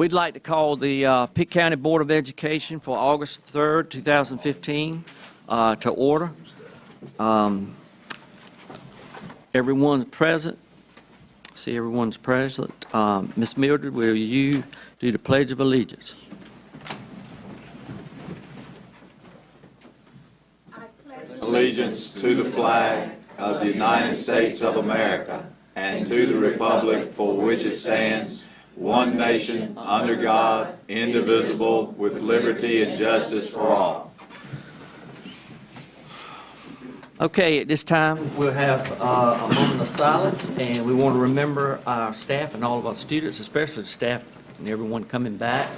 We'd like to call the Pitt County Board of Education for August 3rd, 2015 to order. Everyone's present. See, everyone's present. Ms. Mildred, will you do the Pledge of Allegiance? Allegiance to the flag of the United States of America and to the republic for which it stands, one nation, under God, indivisible, with liberty and justice for all. Okay, at this time, we'll have a moment of silence, and we want to remember our staff and all of our students, especially the staff and everyone coming back.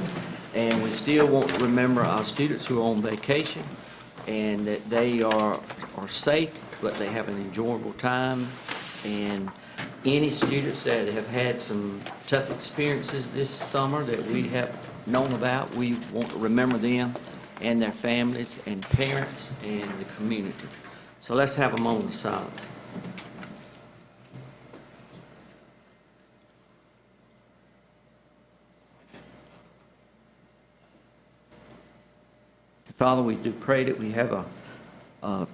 And we still want to remember our students who are on vacation, and that they are safe, but they have an enjoyable time. And any students that have had some tough experiences this summer that we have known about, we want to remember them and their families and parents and the community. So let's have a moment of silence. Father, we do pray that we have a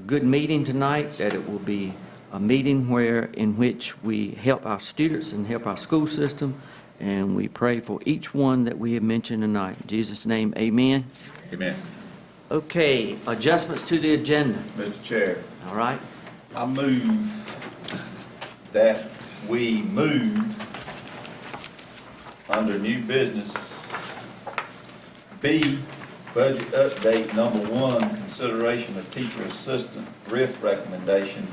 good meeting tonight, that it will be a meeting in which we help our students and help our school system, and we pray for each one that we have mentioned tonight. In Jesus' name, amen. Amen. Okay, adjustments to the agenda. Mr. Chair, All right. I move that we move under new business B, budget update number 1, consideration of teacher assistant RIF recommendation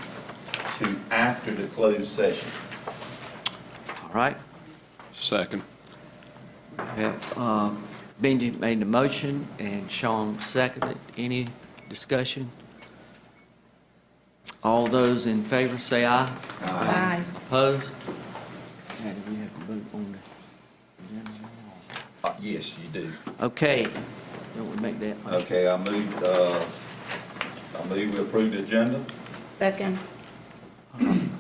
to after the closed session. All right. Second. We have Benji made the motion and Sean seconded. Any discussion? All those in favor say aye. Aye. Opposed? Now, do we have to vote on the agenda? Yes, you do. Okay. Don't we make that motion? Okay, I move we approve the agenda. Second.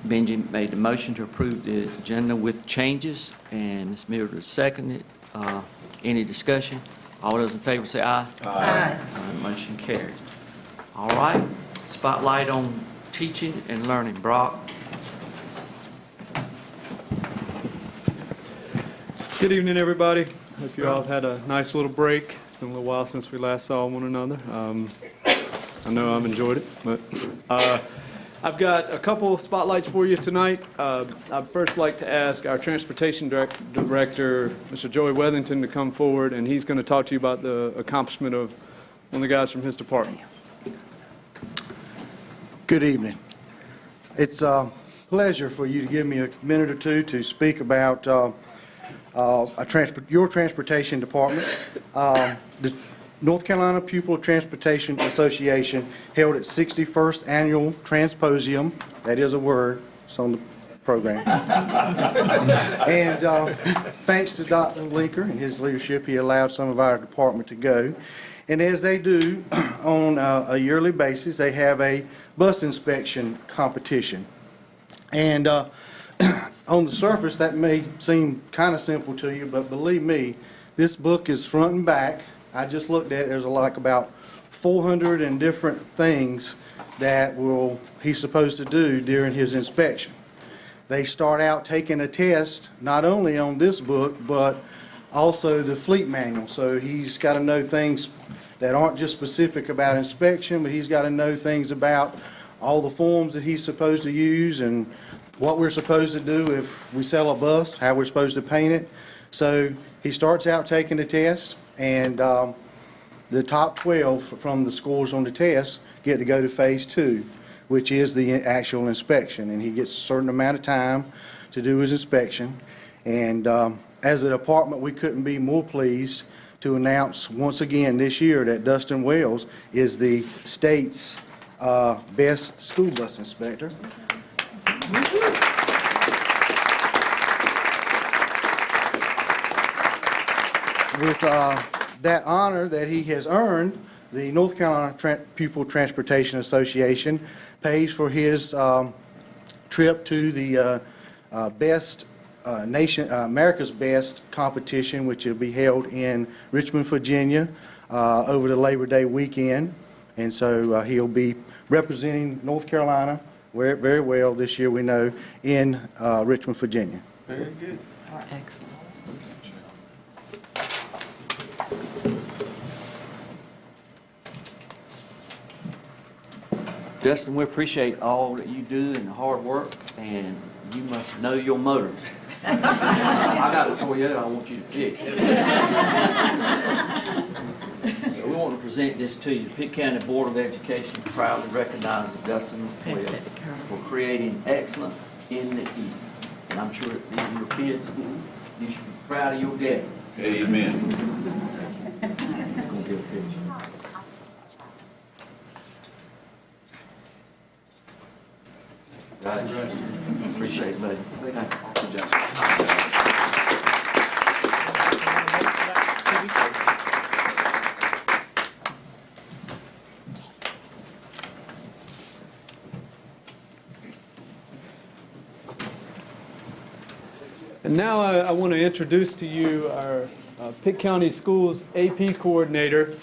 Benji made the motion to approve the agenda with changes, and Ms. Mildred seconded. Any discussion? All those in favor say aye. Aye. Motion carries. All right. Spotlight on teaching and learning. Brock? Good evening, everybody. Hope you all have had a nice little break. It's been a little while since we last saw one another. I know I've enjoyed it, but I've got a couple of spotlights for you tonight. I'd first like to ask our Transportation Director, Mr. Joey Wethington, to come forward, and he's going to talk to you about the accomplishment of one of the guys from his department. Good evening. It's a pleasure for you to give me a minute or two to speak about your transportation department. The North Carolina Pupil Transportation Association held its 61st annual Transposium. That is a word. It's on the program. And thanks to Dr. Linker and his leadership, he allowed some of our department to go. And as they do on a yearly basis, they have a bus inspection competition. And on the surface, that may seem kind of simple to you, but believe me, this book is front and back. I just looked at it. There's like about 400 and different things that he's supposed to do during his inspection. They start out taking a test not only on this book, but also the fleet manual. So he's got to know things that aren't just specific about inspection, but he's got to know things about all the forms that he's supposed to use and what we're supposed to do if we sell a bus, how we're supposed to paint it. So he starts out taking the test, and the top 12 from the scores on the test get to go to phase 2, which is the actual inspection. And he gets a certain amount of time to do his inspection. And as a department, we couldn't be more pleased to announce once again this year that Dustin Wells is the state's best school bus inspector. With that honor that he has earned, the North Carolina Pupil Transportation Association pays for his trip to the best America's Best competition, which will be held in Richmond, Virginia, over the Labor Day weekend. And so he'll be representing North Carolina very well this year, we know, in Richmond, Virginia. Very good. Excellent. Dustin, we appreciate all that you do and the hard work, and you must know your motors. I got a Toyota I want you to fix. So we want to present this to you. The Pitt County Board of Education proudly recognizes Dustin Thanks, McQuaid David. for creating excellence in the East. And I'm sure that these are your kids, you should be proud of your dad. Amen. Gonna get a picture. Guys, appreciate it, buddy. Thanks. Good job. And now I want to introduce to you our Pitt County Schools AP Coordinator,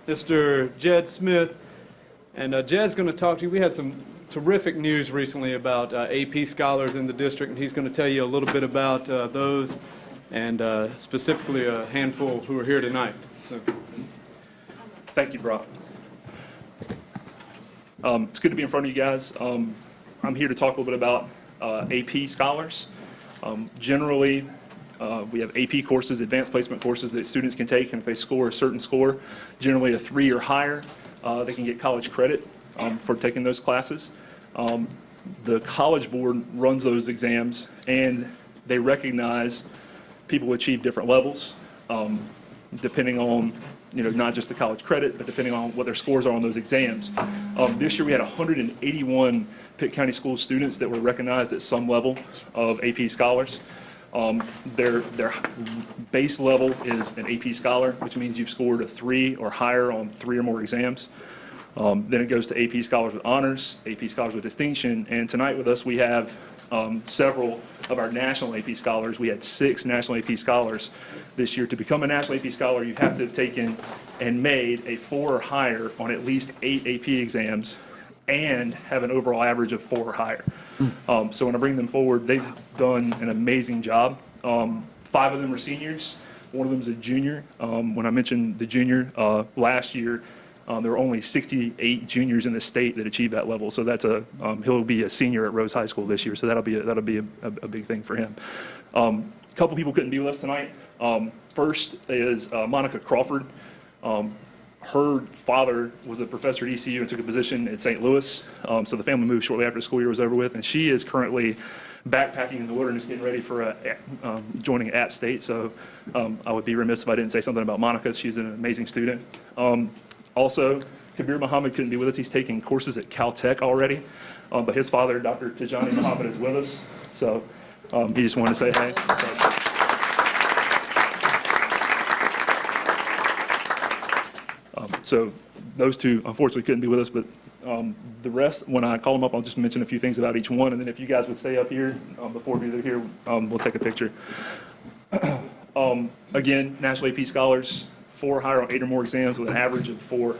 Mr. Jed Smith. And Jed's going to talk to you. We had some terrific news recently about AP scholars in the district, and he's going to tell you a little bit about those and specifically a handful who are here tonight. So. Thank you, Brock. It's good to be in front of you guys. I'm here to talk a little bit about AP scholars. Generally, we have AP courses, advanced placement courses that students can take, and if they score a certain score, generally a 3 or higher, they can get college credit for taking those classes. The College Board runs those exams, and they recognize people who achieve different levels, depending on, not just the college credit, but depending on what their scores are on those exams. This year we had 181 Pitt County School students that were recognized at some level of AP scholars. Their base level is an AP scholar, which means you've scored a 3 or higher on 3 or more exams. Then it goes to AP scholars with honors, AP scholars with distinction, and tonight with us we have several of our national AP scholars. We had 6 national AP scholars this year. To become a national AP scholar, you have to have taken and made a 4 or higher on at least 8 AP exams and have an overall average of 4 or higher. So when I bring them forward, they've done an amazing job. 5 of them are seniors. One of them is a junior. When I mentioned the junior, last year, there were only 68 juniors in the state that achieved that level. So that's he'll be a senior at Rose High School this year. So that'll be a big thing for him. A couple people couldn't be with us tonight. First is Monica Crawford. Her father was a professor at ECU and took a position at St. Louis. So the family moved shortly after the school year was over with, and she is currently backpacking in the wilderness, getting ready for joining App State. So I would be remiss if I didn't say something about Monica. She's an amazing student. Also, Kabir Muhammad couldn't be with us. He's taking courses at Caltech already, but his father, Dr. Tijani Muhammad, is with us. So he just wanted to say hey. So those two, unfortunately, couldn't be with us, but the rest, when I call them up, I'll just mention a few things about each one, and then if you guys would stay up here before they're here, we'll take a picture. Again, National AP Scholars, 4 higher on 8 or more exams with an average of 4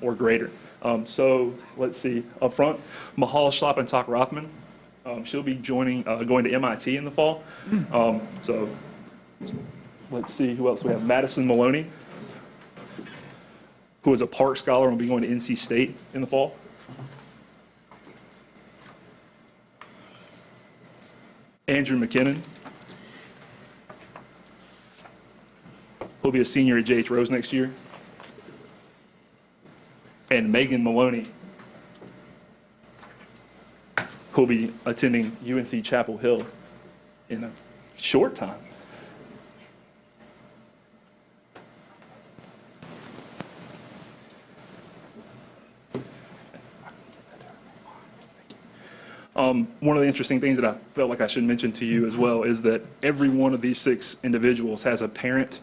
or greater. So let's see, up front, Mahal Schlappentak Rothman. She'll be going to MIT in the fall. So let's see who else we have. Madison Maloney, who is a Park Scholar and will be going to NC State in the fall. Andrew McKinnon, who'll be a senior at J.H. Rose next year. And Megan Maloney, who'll be attending UNC Chapel Hill in a short time. One of the interesting things that I felt like I should mention to you as well is that every one of these 6 individuals has a parent,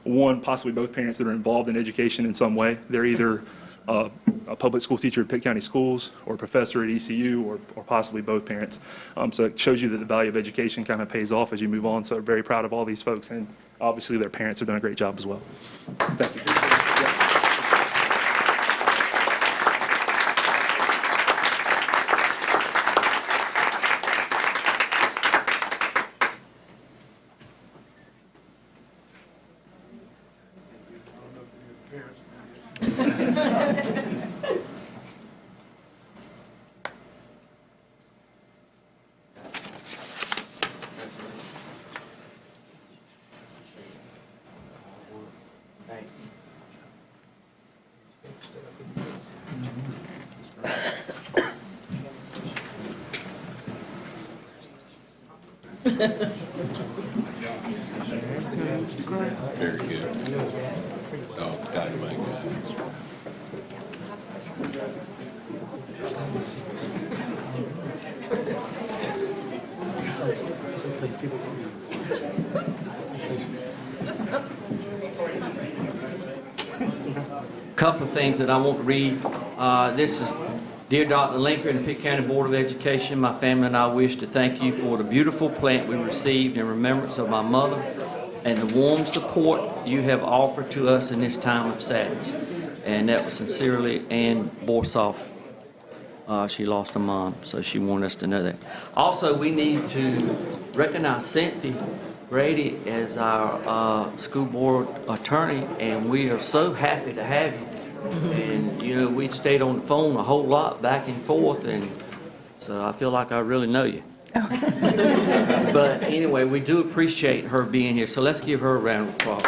one, possibly both parents that are involved in education in some way. They're either a public school teacher at Pitt County Schools, or a professor at ECU, or possibly both parents. So it shows you that the value of education kind of pays off as you move on. So we're very proud of all these folks, and obviously their parents have done a great job as well. Thank you. Very good. Oh, dynamite guy. Couple of things that I want to read. This is, Dear Dr. Linker and the Pitt County Board of Education, my family and I wish to thank you for the beautiful plant we received in remembrance of my mother and the warm support you have offered to us in this time of sadness. And that was sincerely Ann Borsoff. She lost her mom, so she wanted us to know that. Also, we need to recognize Cynthia Grady as our school board attorney, and we are so happy to have you. And, you know, we stayed on the phone a whole lot back and forth, and so I feel like I really know you. But anyway, we do appreciate her being here, so let's give her a round of applause.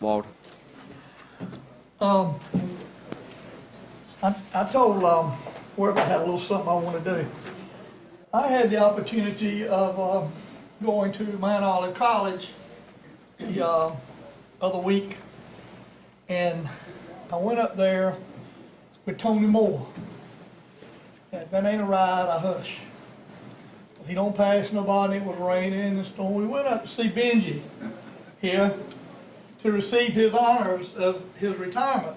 Walter. I told Worth I had a little something I want to do. I had the opportunity of going to Mount Olive College the other week, and I went up there with Tony Moore. If that ain't a ride, I hush. He don't pass nobody. It was raining and storm. We went up to see Benji here to receive his honors of his retirement.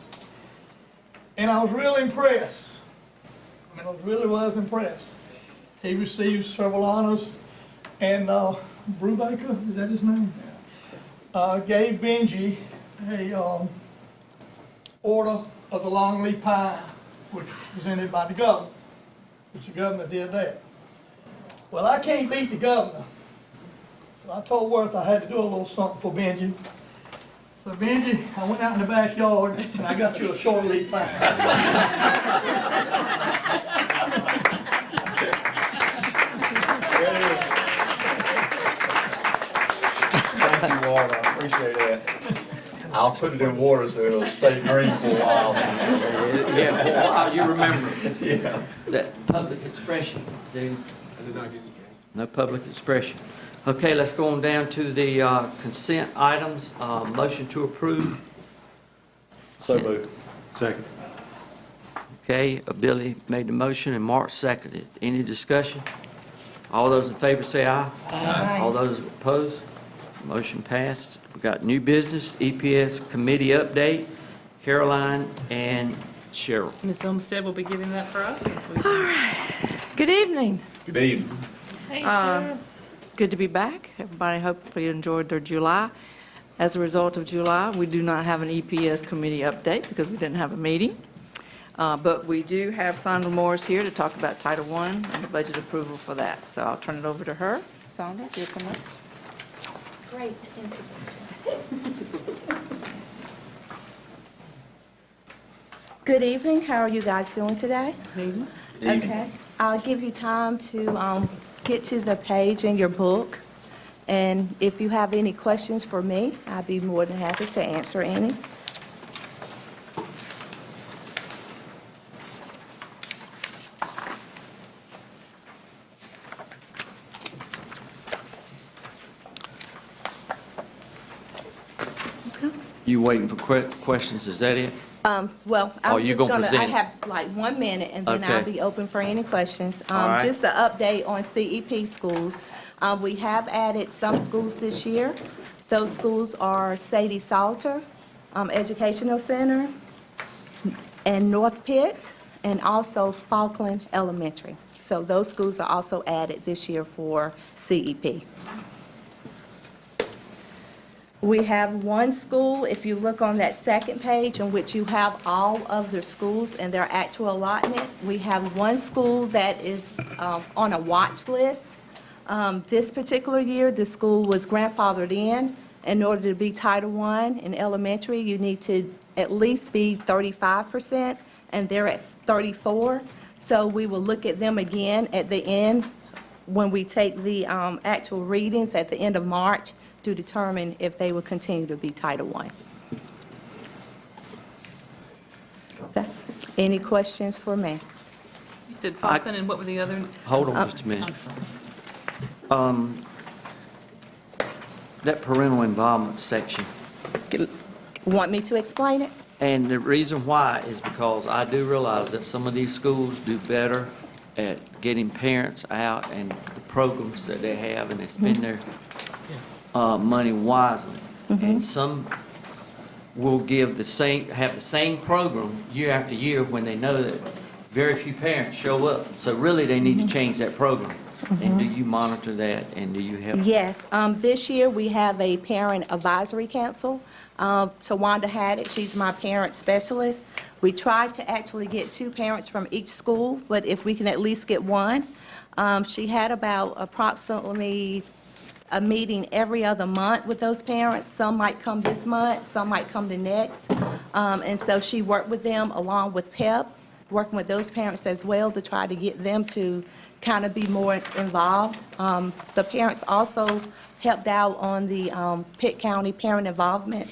And I was really impressed. I mean, I really was impressed. He received several honors, and Brubaker, is that his name? Gave Benji a order of the longleaf pine, which was presented by the governor, which the governor did that. Well, I can't beat the governor, so I told Worth I had to do a little something for Benji. So Benji, I went out in the backyard and I got you a short leaf pine. Thank you, Walter, I appreciate that. I'll put it in water so it'll stay green for a while. Yeah, for a while, you remember Yeah. that public expression. Is there any? No public expression. Okay, let's go on down to the consent items. Motion to approve. So moved. Second. Okay, Billy made the motion and Mark seconded. Any discussion? All those in favor say aye. Aye. All those opposed? Motion passed. We got new business, EPS committee update, Caroline and Cheryl. Ms. Olmsted will be giving that for us. Good evening. Good evening. Good to be back. Everybody hopefully enjoyed their July. As a result of July, we do not have an EPS committee update because we didn't have a meeting. But we do have Sandra Morris here to talk about Title I and the budget approval for that. So I'll turn it over to her. Sandra, you come up. Great introduction. Good evening. How are you guys doing today? Okay. I'll give you time to get to the page in your book. And if you have any questions for me, I'd be more than happy to answer any. You waiting for questions, is that it? Well, Oh, I'm you just gonna gonna, I present it? have like 1 minute, and then I'll Okay. be open for any questions. All right. Just an update on CEP schools. We have added some schools this year. Those schools are Sadie Salter Educational Center and North Pitt, and also Falkland Elementary. So those schools are also added this year for CEP. We have one school, if you look on that second page, in which you have all of the schools and their actual allotment. We have one school that is on a watch list. This particular year, the school was grandfathered in. In order to be Title I in elementary, you need to at least be 35%, and they're at 34. So we will look at them again at the end when we take the actual readings at the end of March to determine if they will continue to be Title I. Okay. Any questions for me? You said Falcon, and what were the other? Hold on just a minute. I'm sorry. That parental involvement section, Want me to explain it? and the reason why is because I do realize that some of these schools do better at getting parents out and the programs that they have, and they spend their money wisely. And some will give have the same program year after year when they know that very few parents show up. So really, they need to change that program. And do you monitor that, and do you help? Yes, this year we have a parent advisory council. Tawanda had it, she's my parent specialist. We tried to actually get 2 parents from each school, but if we can at least get one. She had about approximately a meeting every other month with those parents. Some might come this month, some might come the next. And so she worked with them along with PEP, working with those parents as well to try to get them to kind of be more involved. The parents also helped out on the Pitt County parent involvement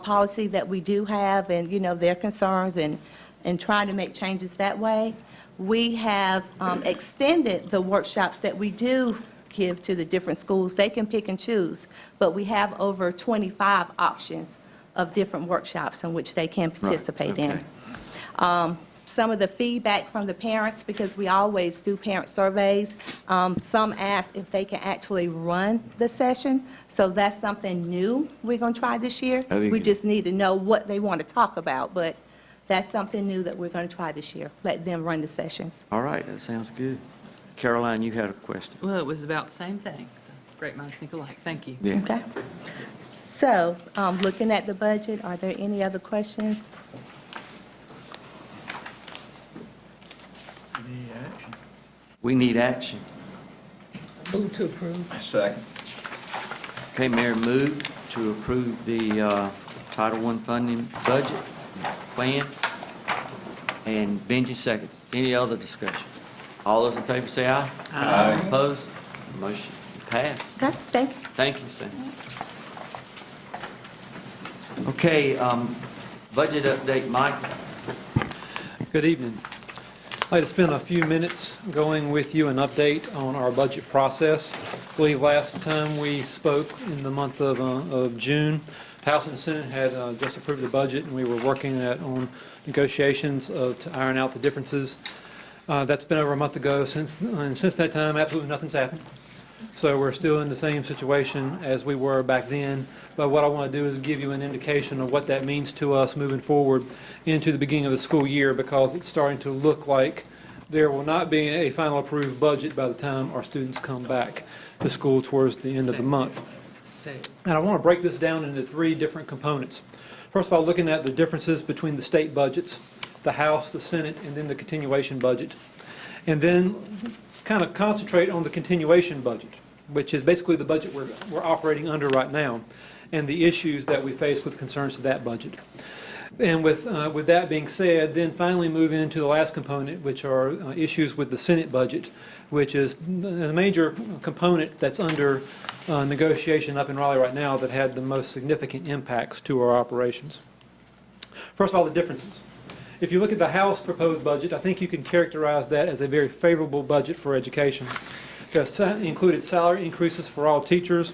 policy that we do have, and, you know, their concerns and trying to make changes that way. We have extended the workshops that we do give to the different schools. They can pick and choose, but we have over 25 options of different workshops in which they can participate in. Some of the feedback from the parents, because we always do parent surveys, some ask if they can actually run the session. So that's something new we're going to try this year. We just need to know what they want to talk about, but that's something new that we're going to try this year, let them run the sessions. All right, that sounds good. Caroline, you had a question. Well, it was about the same thing. So great minds think alike. Thank you. Yeah. Okay? So, looking at the budget, are there any other questions? We need action. Move to approve. Second. Okay, Mayor moved to approve the Title I funding budget plan, and Benji second. Any other discussion? All those in favor say aye. Aye. Opposed? Motion passed. Okay, thank you. Thank you, Sam. Okay, budget update, Mike. Good evening. I'd like to spend a few minutes going with you an update on our budget process. I believe last time we spoke in the month of June, House and Senate had just approved the budget, and we were working on negotiations to iron out the differences. That's been over a month ago, and since that time, absolutely nothing's happened. So we're still in the same situation as we were back then. But what I want to do is give you an indication of what that means to us moving forward into the beginning of the school year, because it's starting to look like there will not be a final approved budget by the time our students come back to school towards the end of the month. And I want to break this down into 3 different components. First of all, looking at the differences between the state budgets, the House, the Senate, and then the continuation budget. And then kind of concentrate on the continuation budget, which is basically the budget we're operating under right now, and the issues that we face with concerns to that budget. And with that being said, then finally move into the last component, which are issues with the Senate budget, which is the major component that's under negotiation up in Raleigh right now that had the most significant impacts to our operations. First of all, the differences. If you look at the House proposed budget, I think you can characterize that as a very favorable budget for education. It included salary increases for all teachers,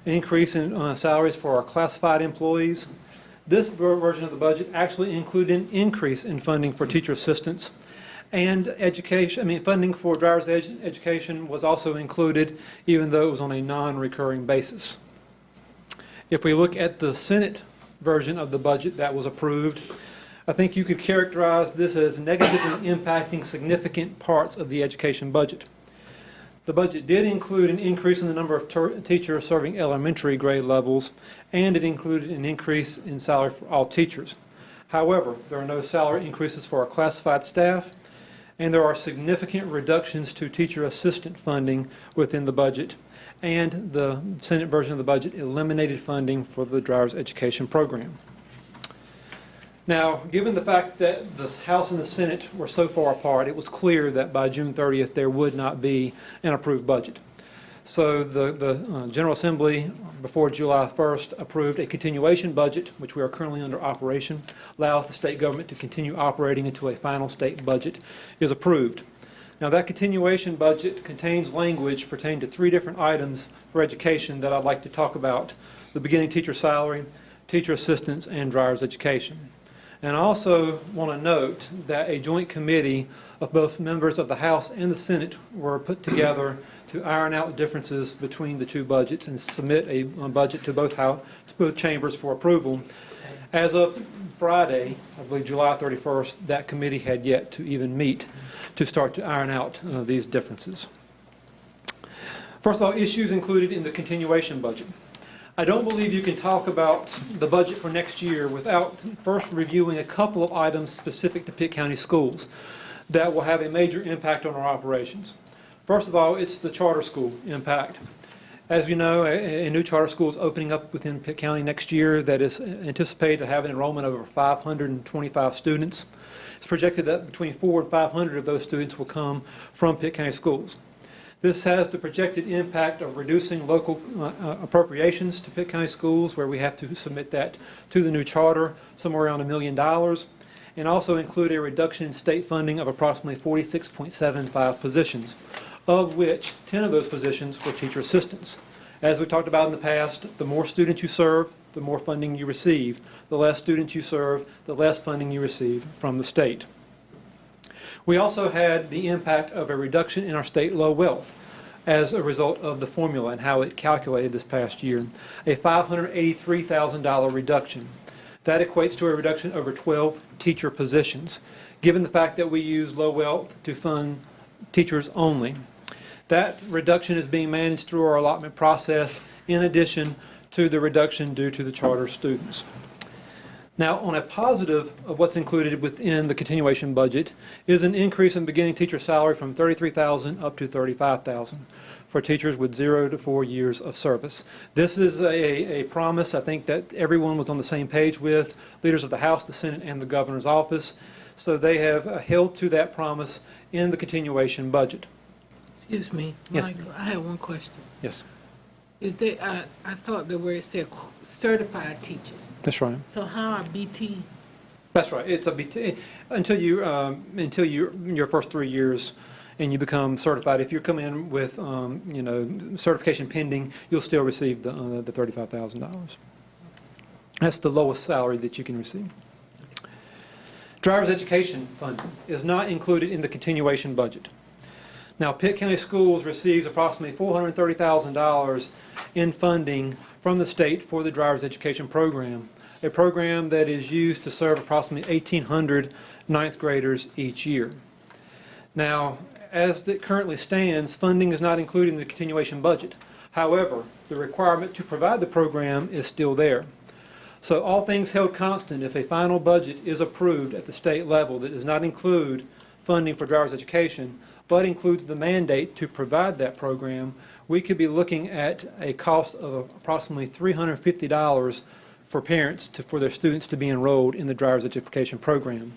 an increase in salaries for our classified employees. This version of the budget actually included an increase in funding for teacher assistants, and funding for driver's education was also included, even though it was on a non-recurring basis. If we look at the Senate version of the budget that was approved, I think you could characterize this as negatively impacting significant parts of the education budget. The budget did include an increase in the number of teachers serving elementary grade levels, and it included an increase in salary for all teachers. However, there are no salary increases for our classified staff, and there are significant reductions to teacher assistant funding within the budget, and the Senate version of the budget eliminated funding for the driver's education program. Now, given the fact that the House and the Senate were so far apart, it was clear that by June 30th there would not be an approved budget. So the General Assembly, before July 1st, approved a continuation budget, which we are currently under operation, allows the state government to continue operating until a final state budget is approved. Now, that continuation budget contains language pertaining to 3 different items for education that I'd like to talk about: the beginning teacher salary, teacher assistance, and driver's education. And I also want to note that a joint committee of both members of the House and the Senate were put together to iron out differences between the 2 budgets and submit a budget to both chambers for approval. As of Friday, I believe July 31st, that committee had yet to even meet to start to iron out these differences. First of all, issues included in the continuation budget. I don't believe you can talk about the budget for next year without first reviewing a couple of items specific to Pitt County schools that will have a major impact on our operations. First of all, it's the charter school impact. As you know, a new charter school is opening up within Pitt County next year that is anticipated to have an enrollment of over 525 students. It's projected that between 400 and 500 of those students will come from Pitt County schools. This has the projected impact of reducing local appropriations to Pitt County schools, where we have to submit that to the new charter, somewhere around $1 million, and also include a reduction in state funding of approximately 46.75 positions, of which 10 of those positions were teacher assistants. As we talked about in the past, the more students you serve, the more funding you receive. The less students you serve, the less funding you receive from the state. We also had the impact of a reduction in our state low wealth as a result of the formula and how it calculated this past year, a $583,000 reduction. That equates to a reduction over 12 teacher positions, given the fact that we use low wealth to fund teachers only. That reduction is being managed through our allotment process in addition to the reduction due to the charter students. Now, on a positive of what's included within the continuation budget is an increase in beginning teacher salary from $33,000 up to $35,000 for teachers with 0 to 4 years of service. This is a promise I think that everyone was on the same page with, leaders of the House, the Senate, and the governor's office. So they have held to that promise in the continuation budget. Excuse me, Yes. Michael, I have one question. Yes, Is there, I saw that where it said certified teachers. that's right. So how are BT? That's right. It's a BT until your first 3 years, and you become certified. If you come in with certification pending, you'll still receive the $35,000. That's the lowest salary that you can receive. Driver's education funding is not included in the continuation budget. Now, Pitt County Schools receives approximately $430,000 in funding from the state for the driver's education program, a program that is used to serve approximately 1,800 ninth graders each year. Now, as it currently stands, funding is not included in the continuation budget. However, the requirement to provide the program is still there. So all things held constant, if a final budget is approved at the state level that does not include funding for driver's education, but includes the mandate to provide that program, we could be looking at a cost of approximately $350 for parents for their students to be enrolled in the driver's education program.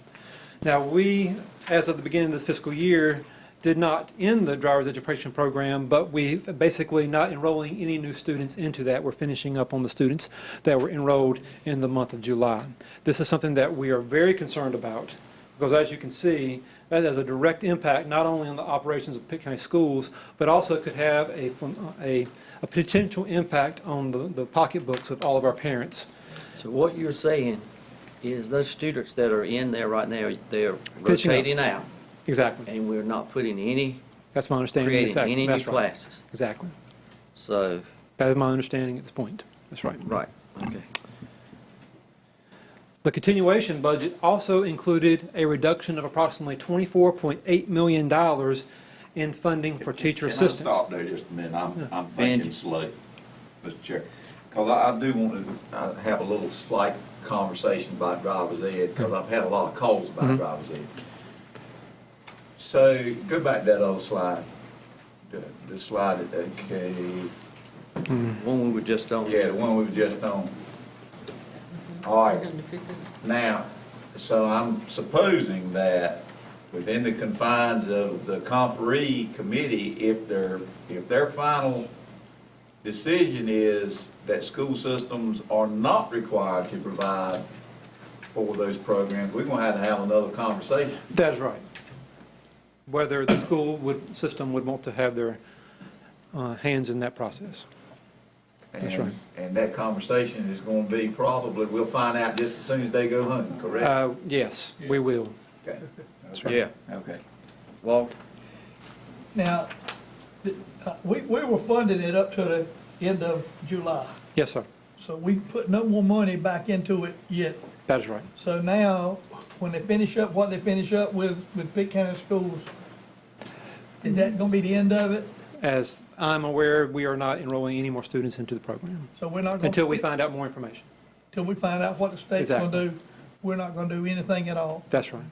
Now, we, as of the beginning of this fiscal year, did not end the driver's education program, but we've basically not enrolling any new students into that. We're finishing up on the students that were enrolled in the month of July. This is something that we are very concerned about, because as you can see, that has a direct impact not only on the operations of Pitt County schools, but also could have a potential impact on the pocketbooks of all of our parents. So what you're saying is those students that are in there right now, they're Finishing up. rotating out, Exactly. and we're not putting any, That's my understanding. creating Exactly. any new That's right. classes. Exactly. So, That is my understanding at this point. That's right. right. Okay. The continuation budget also included a reduction of approximately $24.8 million in funding for teacher Can I assistants. stop there just a minute? I'm thinking slow, Mr. Chair. Because I do want to have a little slight conversation about driver's ed, because I've had a lot of calls about driver's ed. So, go back to that other slide. The slide, okay, One we were just on. yeah, the one we were just on. All right, now, so I'm supposing that within the confines of the conferee committee, if their final decision is that school systems are not required to provide for those programs, we're gonna have another conversation. That's right. Whether the system would want to have their hands in that process. That's right. And that conversation is gonna be probably, we'll find out just as soon as they go home, correct? Yes, we will. Okay. Yeah. Okay. Walt? Now, we were funding it up to the end of July, Yes, sir. so we put no more money back into it yet. That is right. So now, when they finish up what they finish up with Pitt County Schools, is that gonna be the end of it? As I'm aware, we are not enrolling any more students into the program So we're not gonna. until we find out more information. Till we find out what the state's gonna Exactly. do, we're not gonna do anything at all. That's right.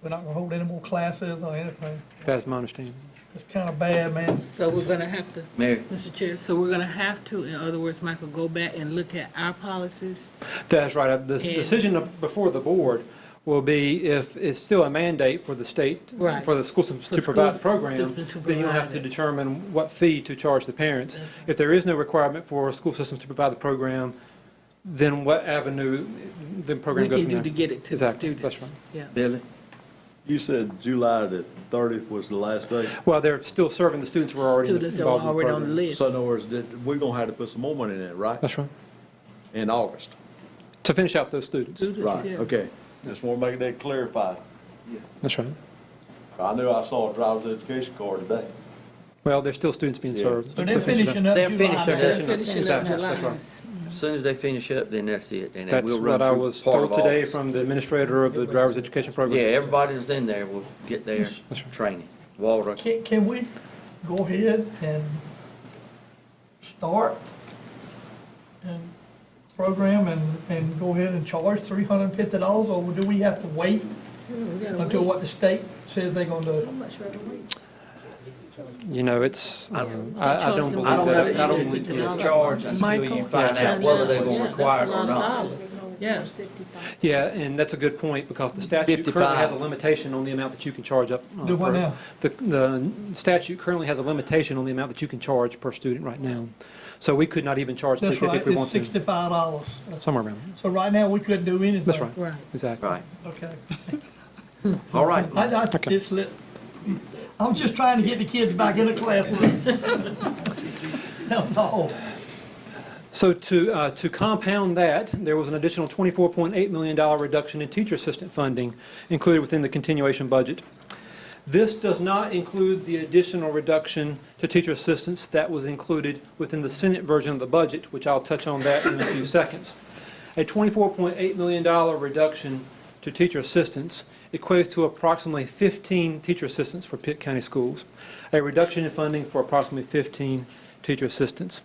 We're not gonna hold any more classes or anything. That's my understanding. It's kinda bad, man. So we're gonna have to, Mary? Mr. Chair, so we're gonna have to, in other words, Michael, go back and look at our policies? That's right. The And- decision before the board will be if it's still a mandate for the state, Right. for the school systems For to provide the school program, system to then you'll have provide to it. determine what fee to charge the parents. That's If there is no requirement for school systems to provide the program, then what avenue the program We goes can from do to there. get it to the Exactly. students. That's right. Yeah. Billy? You said July the 30th was the last day. Well, they're still serving the students who are already Students that were involved in the already on the program. list. So in other words, we're gonna have to put some more money in it, right? That's right. In August. To finish out those students. Students, Right, yeah. okay. Just wanna make that clarified. That's right. I knew I saw a driver's education card today. Well, there's still students being Yeah. served. So to they're finish it up. finishing up They're July. finished their now. lesson. Finishing up Exactly, July. that's right. As soon as they finish up, then that's it. And then That's we'll run what I through was part told of today August. from the administrator of the driver's education Yeah, program. everybody that's in there will get their That's right. training. Walter? Can we go ahead and start and program and go ahead and charge $350, or do we have to wait until what the state says they're gonna do? You know, it's, I don't Charge them believe I don't that. know, you didn't get charged until you find out whether they're gonna require it or not. Yeah. Yeah, and that's a good point, because the statute 55. currently has a limitation on the amount that you can charge up. Do what now? The statute currently has a limitation on the amount that you can charge per student right now. So we could not even charge That's $350 right, if we it's want to. $65. Somewhere around there. So right now, we couldn't do anything. That's right, Right. exactly. Right. Okay. All right. Okay. Just I'm just trying to get the kids back in the classroom. That's all. So to compound that, there was an additional $24.8 million reduction in teacher assistant funding included within the continuation budget. This does not include the additional reduction to teacher assistants that was included within the Senate version of the budget, which I'll touch on that in a few seconds. A $24.8 million reduction to teacher assistants equates to approximately 15 teacher assistants for Pitt County Schools, a reduction in funding for approximately 15 teacher assistants.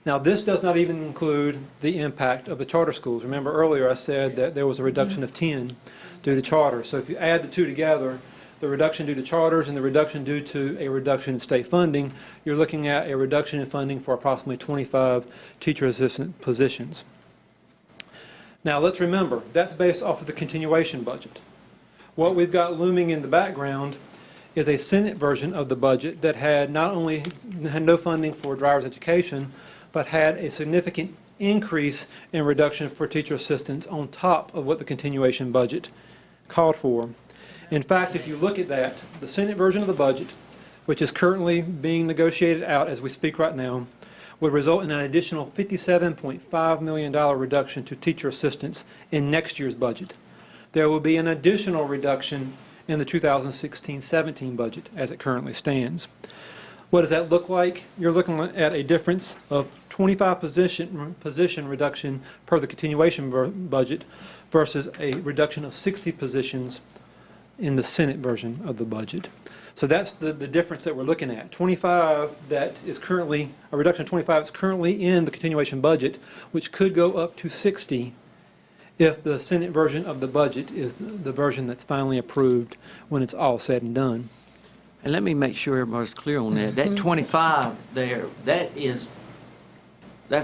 Now, this does not even include the impact of the charter schools. Remember earlier I said that there was a reduction of 10 due to charter. So if you add the two together, the reduction due to charters and the reduction due to a reduction in state funding, you're looking at a reduction in funding for approximately 25 teacher assistant positions. Now, let's remember, that's based off of the continuation budget. What we've got looming in the background is a Senate version of the budget that had not only had no funding for driver's education, but had a significant increase in reduction for teacher assistants on top of what the continuation budget called for. In fact, if you look at that, the Senate version of the budget, which is currently being negotiated out as we speak right now, would result in an additional $57.5 million reduction to teacher assistants in next year's budget. There will be an additional reduction in the 2016-17 budget as it currently stands. What does that look like? You're looking at a difference of 25 position reduction per the continuation budget versus a reduction of 60 positions in the Senate version of the budget. So that's the difference that we're looking at. 25 that is currently, a reduction of 25 is currently in the continuation budget, which could go up to 60 if the Senate version of the budget is the version that's finally approved when it's all said and done. And let me make sure everybody's clear on that. That 25 there, that's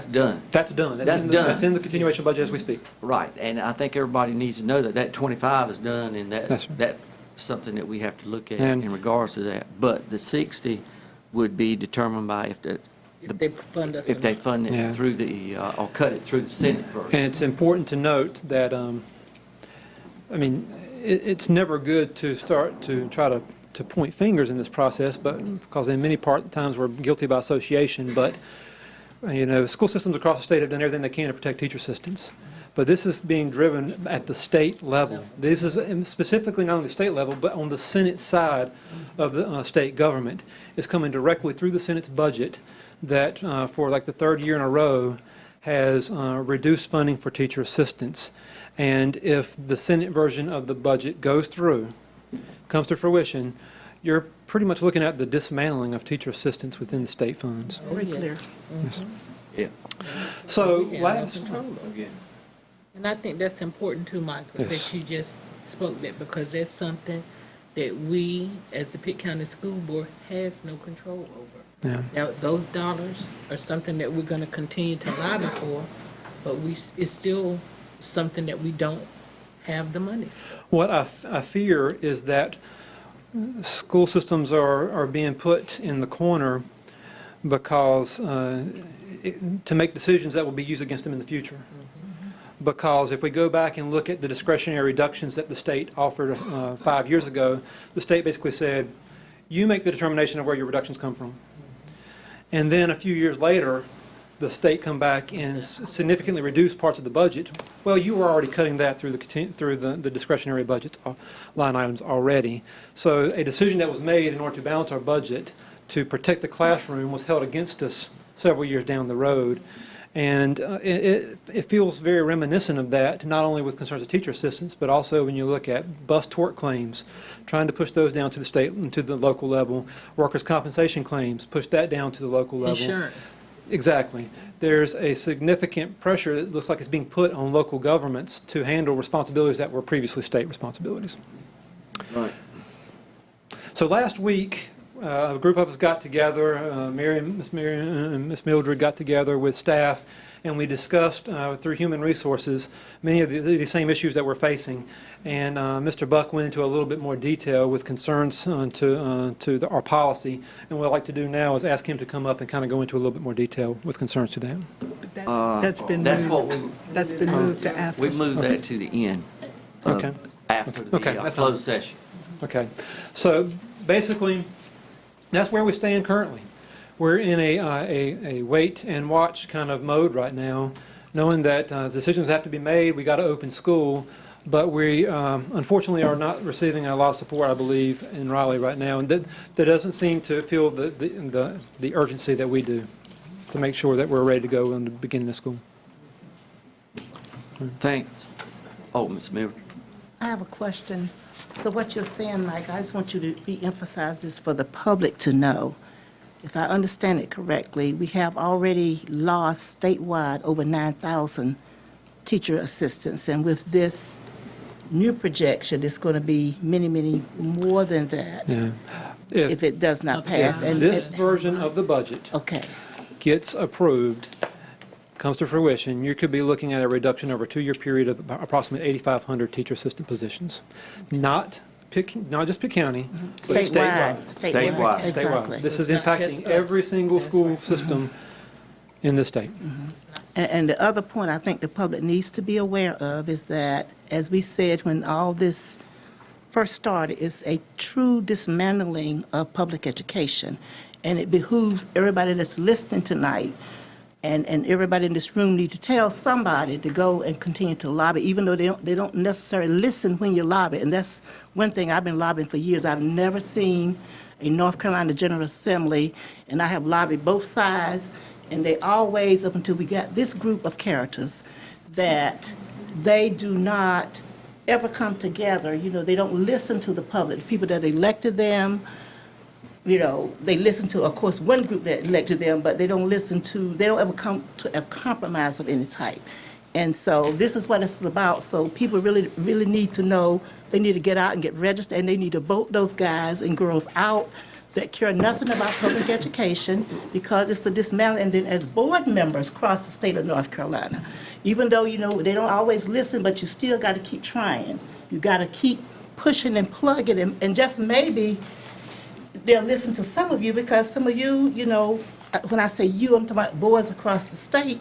done. That's done. That's done. That's in the continuation budget as we speak. Right, and I think everybody needs to know that that 25 is done, and That's right. that's something that we have to look at And- in regards to that. But the 60 would be determined by if If they fund us. if they enough. fund Yeah. it through the, or cut it through the Senate version. And it's important to note that, I mean, it's never good to start to try to point fingers in this process, but because in many times we're guilty by association, but, you know, school systems across the state have done everything they can to protect teacher assistants. But this is being driven at the state level. This is specifically not on the state level, but on the Senate side of the state government. It's coming directly through the Senate's budget that for like the third year in a row has reduced funding for teacher assistants. And if the Senate version of the budget goes through, comes to fruition, you're pretty much looking at the dismantling of teacher assistants within the state funds. Very clear. Yes. Yeah. So We have last, control over it. And I think that's important too, Michael, Yes. that you just spoke that, because that's something that we, as the Pitt County School Board, has no control over. yeah. Now, those dollars are something that we're gonna continue to lobby for, but it's still something that we don't have the money for. What I fear is that school systems are being put in the corner because, to make decisions that will be used against them in the future. Because if we go back and look at the discretionary reductions that the state offered 5 years ago, the state basically said, you make the determination of where your reductions come from. And then a few years later, the state come back and significantly reduce parts of the budget. Well, you were already cutting that through the discretionary budget line items already. So a decision that was made in order to balance our budget to protect the classroom was held against us several years down the road. And it feels very reminiscent of that, not only with concerns of teacher assistants, but also when you look at bus tort claims, trying to push those down to the state and to the local level. Workers' compensation claims, push that down to the local level. Insurance. Exactly. There's a significant pressure that looks like it's being put on local governments to handle responsibilities that were previously state responsibilities. Right. So last week, a group of us got together, Miss Miriam and Miss Mildred got together with staff, and we discussed through human resources many of the same issues that we're facing. And Mr. Buck went into a little bit more detail with concerns to our policy. And what I'd like to do now is ask him to come up and kind of go into a little bit more detail with concerns to that. That's been That's moved. what we, That's been moved to after. we moved that to the end. Okay. After Okay, the that's fine. closed session. Okay. So basically, that's where we stand currently. We're in a wait and watch kind of mode right now, knowing that decisions have to be made. We got to open school, but we unfortunately are not receiving a lot of support, I believe, in Raleigh right now, and that doesn't seem to feel the urgency that we do to make sure that we're ready to go in the beginning of school. Thanks. Oh, Ms. Mildred. I have a question. So what you're saying, Mike, I just want you to re-emphasize this for the public to know. If I understand it correctly, we have already lost statewide over 9,000 teacher assistants, and with this new projection, it's going to be many, many more than that Yeah. if it does not pass. If this version of the budget Okay, gets approved, comes to fruition, you could be looking at a reduction over a 2-year period of approximately 8,500 teacher assistant positions. Not just Pitt County, but statewide. Statewide. Exactly. This is It's not just impacting us. every single school system in the state. And the other point I think the public needs to be aware of is that, as we said when all this first started, it's a true dismantling of public education. And it behooves everybody that's listening tonight and everybody in this room need to tell somebody to go and continue to lobby, even though they don't necessarily listen when you lobby. And that's one thing I've been lobbying for years. I've never seen a North Carolina General Assembly, and I have lobbied both sides, and they always, up until we got this group of characters, that they do not ever come together. You know, they don't listen to the public, the people that elected them. You know, they listen to, of course, one group that elected them, but they don't ever come to a compromise of any type. And so this is what this is about. So people really, really need to know, they need to get out and get registered, and they need to vote those guys and girls out that care nothing about public education, because it's a dismantling. And then as board members across the state of North Carolina, even though, you know, they don't always listen, but you still got to keep trying. You got to keep pushing and plugging, and just maybe they'll listen to some of you, because some of you, you know, when I say you, I'm talking about boards across the state.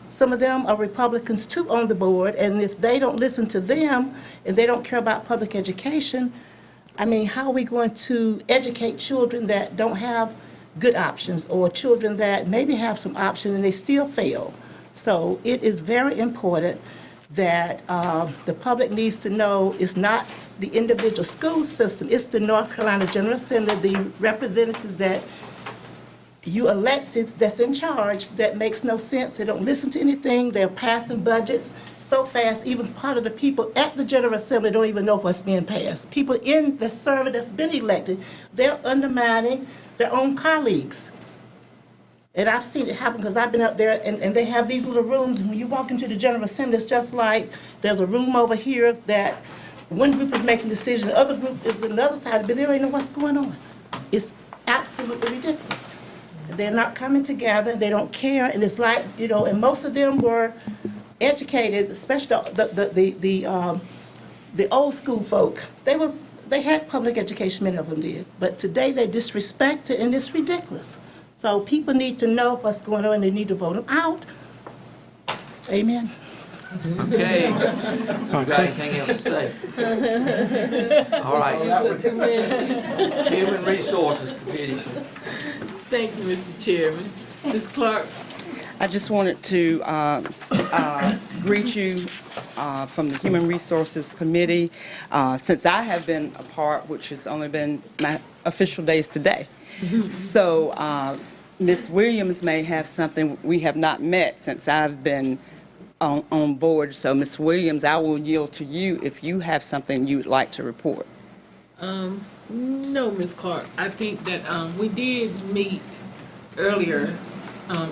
Some of them are Republicans too on the board, and if they don't listen to them and they don't care about public education, I mean, how are we going to educate children that don't have good options, or children that maybe have some options and they still fail? So it is very important that the public needs to know it's not the individual school system, it's the North Carolina General Assembly, the representatives that you elected that's in charge, that makes no sense. They don't listen to anything. They're passing budgets so fast, even part of the people at the General Assembly don't even know what's being passed. People in the server that's been elected, they're undermining their own colleagues. And I've seen it happen, because I've been up there, and they have these little rooms, and when you walk into the General Assembly, it's just like there's a room over here that one group is making decisions, the other group is on the other side, but they don't even know what's going on. It's absolutely ridiculous. They're not coming together, they don't care, and it's like, you know, and most of them were educated, especially the old school folk. They had public education, many of them did, but today they disrespect it, and it's ridiculous. So people need to know what's going on, and they need to vote them out. Amen. Okay. Got anything else to say? All right. Human Resources Committee. Thank you, Mr. Chairman. Ms. Clark? I just wanted to greet you from the Human Resources Committee. Since I have been a part, which has only been my official days today. So Ms. Williams may have something. We have not met since I've been on board. So Ms. Williams, I will yield to you if you have something you would like to report. No, Ms. Clark. I think that we did meet earlier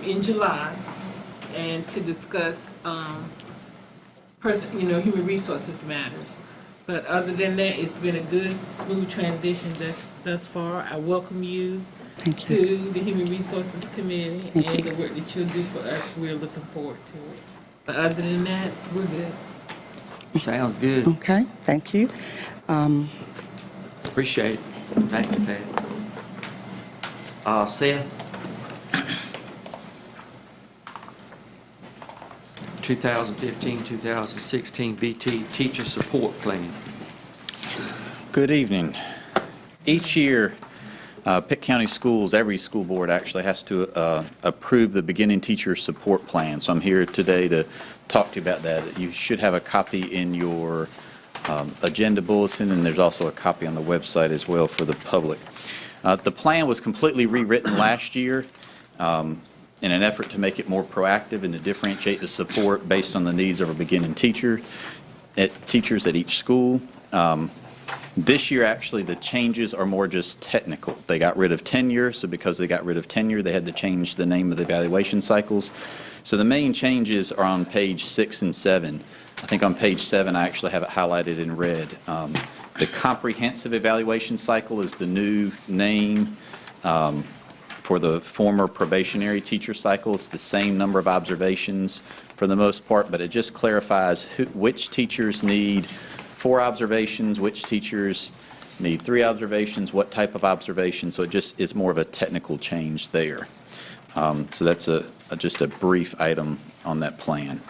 in July, and to discuss human resources matters. But other than that, it's been a good, smooth transition thus far. I welcome you to the Human Resources Committee, and the work that you'll do for us, we're looking forward to it. But other than that, we're good. Sounds good. Okay, thank you. Appreciate it. Thank you, Pat. Seth? 2015-2016 VT Teacher Support Plan. Good evening. Each year, Pitt County Schools, every school board actually has to approve the beginning teacher support plan. So I'm here today to talk to you about that. You should have a copy in your agenda bulletin, and there's also a copy on the website as well for the public. The plan was completely rewritten last year in an effort to make it more proactive and to differentiate the support based on the needs of a beginning teachers at each school. This year, actually, the changes are more just technical. They got rid of tenure, so because they got rid of tenure, they had to change the name of the evaluation cycles. So the main changes are on page 6 and 7. I think on page 7, I actually have it highlighted in red. The comprehensive evaluation cycle is the new name for the former probationary teacher cycle. It's the same number of observations for the most part, but it just clarifies which teachers need 4 observations, which teachers need 3 observations, what type of observation. So it just is more of a technical change there. So that's just a brief item on that plan.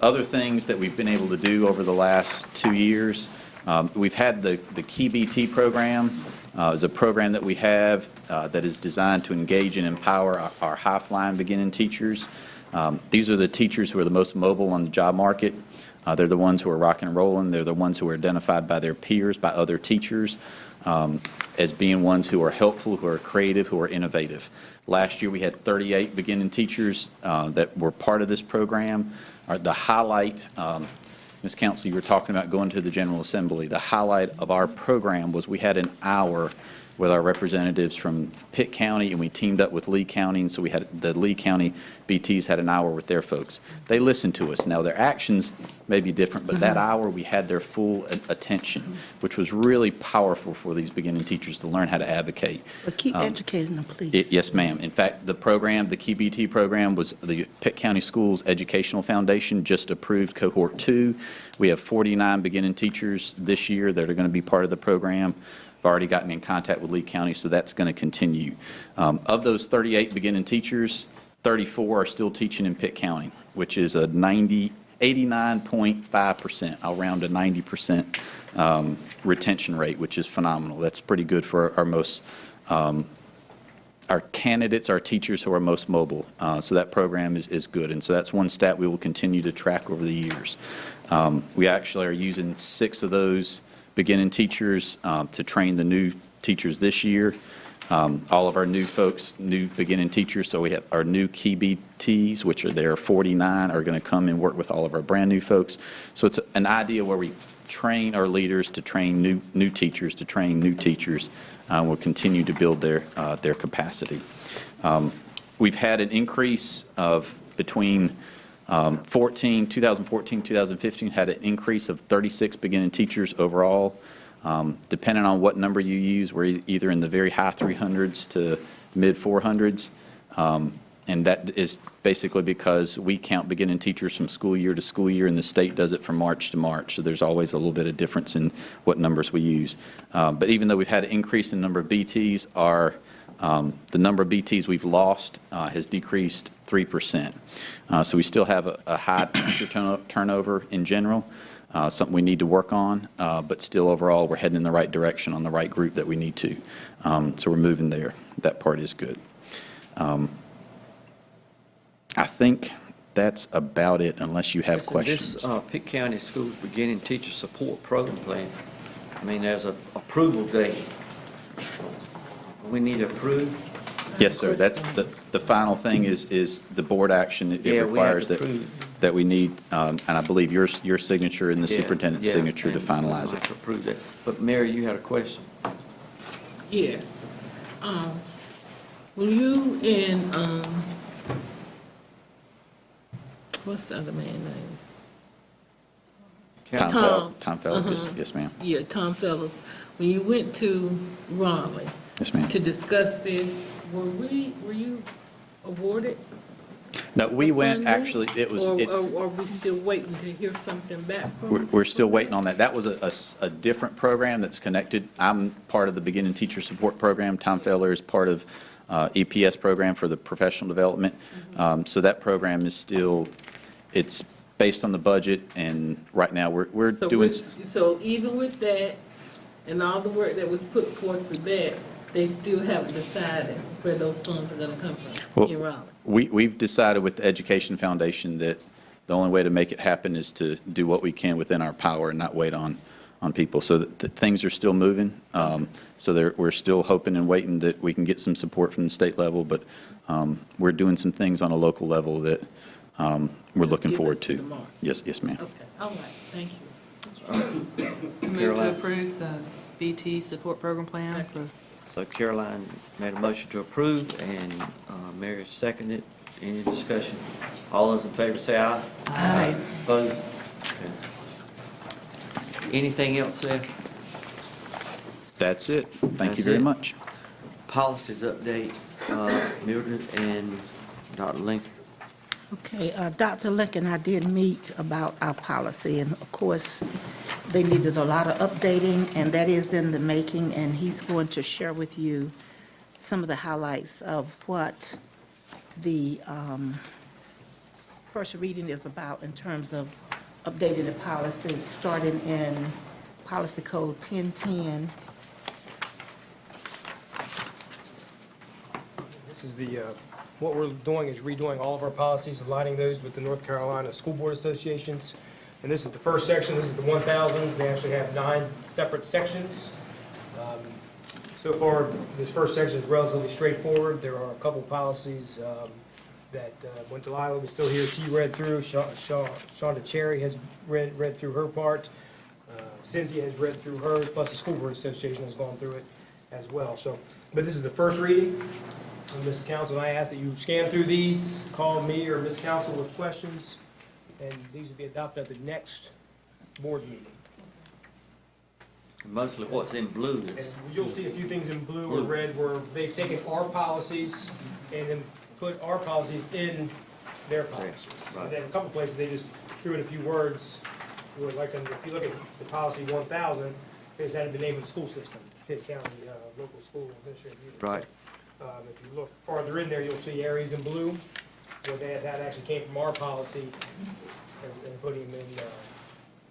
Other things that we've been able to do over the last 2 years, we've had the Key BT program. Is a program that we have that is designed to engage and empower our high-flying beginning teachers. These are the teachers who are the most mobile on the job market. They're the ones who are rocking and rolling. They're the ones who are identified by their peers, by other teachers. as being ones who are helpful, who are creative, who are innovative. Last year, we had 38 beginning teachers that were part of this program. The highlight, Ms. Council, you were talking about going to the General Assembly. The highlight of our program was we had an hour with our representatives from Pitt County, and we teamed up with Lee County, and so we had the Lee County BTs had an hour with their folks. They listened to us. Now, their actions may be different, but that hour, we had their full attention, which was really powerful for these beginning teachers to learn how to advocate. But keep educating them, please. Yes, ma'am. In fact, the program, the Key BT program, was the Pitt County Schools Educational Foundation just approved Cohort 2. We have 49 beginning teachers this year that are going to be part of the program. I've already gotten in contact with Lee County, so that's going to continue. Of those 38 beginning teachers, 34 are still teaching in Pitt County, which is a 89.5%. I'll round to 90% retention rate, which is phenomenal. That's pretty good for our most, our candidates, our teachers who are most mobile. So that program is good. And so that's one stat we will continue to track over the years. We actually are using 6 of those beginning teachers to train the new teachers this year. All of our new folks, new beginning teachers, so we have our new Key BTs, which are there 49, are going to come and work with all of our brand new folks. So it's an idea where we train our leaders to train new teachers, to train new teachers. We'll continue to build their capacity. We've had an increase of between 2014, 2015, had an increase of 36 beginning teachers overall. Depending on what number you use, we're either in the very high 300s to mid 400s. And that is basically because we count beginning teachers from school year to school year, and the state does it from March to March. So there's always a little bit of difference in what numbers we use. But even though we've had an increase in the number of BTs, the number of BTs we've lost has decreased 3%. So we still have a high teacher turnover in general, something we need to work on, but still overall we're heading in the right direction on the right group that we need to. So we're moving there. That part is good. I think that's about it unless you have questions. This Pitt County Schools Beginning Teacher Support Program Plan, I mean, there's an approval date. We need to approve. Yes, sir. That's the final thing is the board action. It requires that we need, and I believe your signature and the superintendent's signature to finalize it. To approve that. But Mary, you had a question. Yes. When you and, what's the other man's name? Tom Fellows, yes, ma'am. Yeah, Tom Fellows. When you went to Raleigh. Yes, ma'am. To discuss this, were you awarded? No, we went, actually, it was. Or are we still waiting to hear something back from? We're still waiting on that. That was a different program that's connected. I'm part of the Beginning Teacher Support Program. Tom Feller is part of EPS program for the professional development. So that program is still, it's based on the budget, and right now we're doing. So even with that, and all the work that was put forth for that, they still haven't decided where those funds are going to come from in Raleigh? We've decided with the Education Foundation that the only way to make it happen is to do what we can within our power and not wait on people. So that things are still moving. So we're still hoping and waiting that we can get some support from the state level, but we're doing some things on a local level that we're looking forward to. Yes, ma'am. Okay, all right, thank you. Move to approve the BT support program plan for. So Caroline made a motion to approve, and Mary seconded. Any discussion? All those in favor say aye. Aye. Opposed? Okay. Anything else, Seth? That's it. Thank you very much. Policies update, Mildred and Dr. Lincoln. Okay, Dr. Lincoln, I did meet about our policy, and of course, they needed a lot of updating, and that is in the making, and he's going to share with you some of the highlights of what the first reading is about in terms of updating the policies, starting in Policy Code 1010. This is what we're doing is redoing all of our policies, aligning those with the North Carolina School Board Associations. And this is the first section. This is the 1000s. They actually have 9 separate sections. So far, this first section is relatively straightforward. There are a couple policies that went to Lila, was still here, she read through. Shonda Cherry has read through her part. Cynthia has read through hers, plus the School Board Association has gone through it as well. So, but this is the first reading. Mrs. Council, and I ask that you scan through these, call me or Ms. Council with questions, and these will be adopted at the next board meeting. Mostly what's in blue is, And you'll see a few things in blue or red where they've taken our policies and then put our policies in their policies. right. And then a couple places, they just threw in a few words, where like, if you look at the policy 1000, they just added the name of the school system, Pitt County Local School Administrative Unit. right. So, if you look farther in there, you'll see areas in blue, where that actually came from our policy and putting them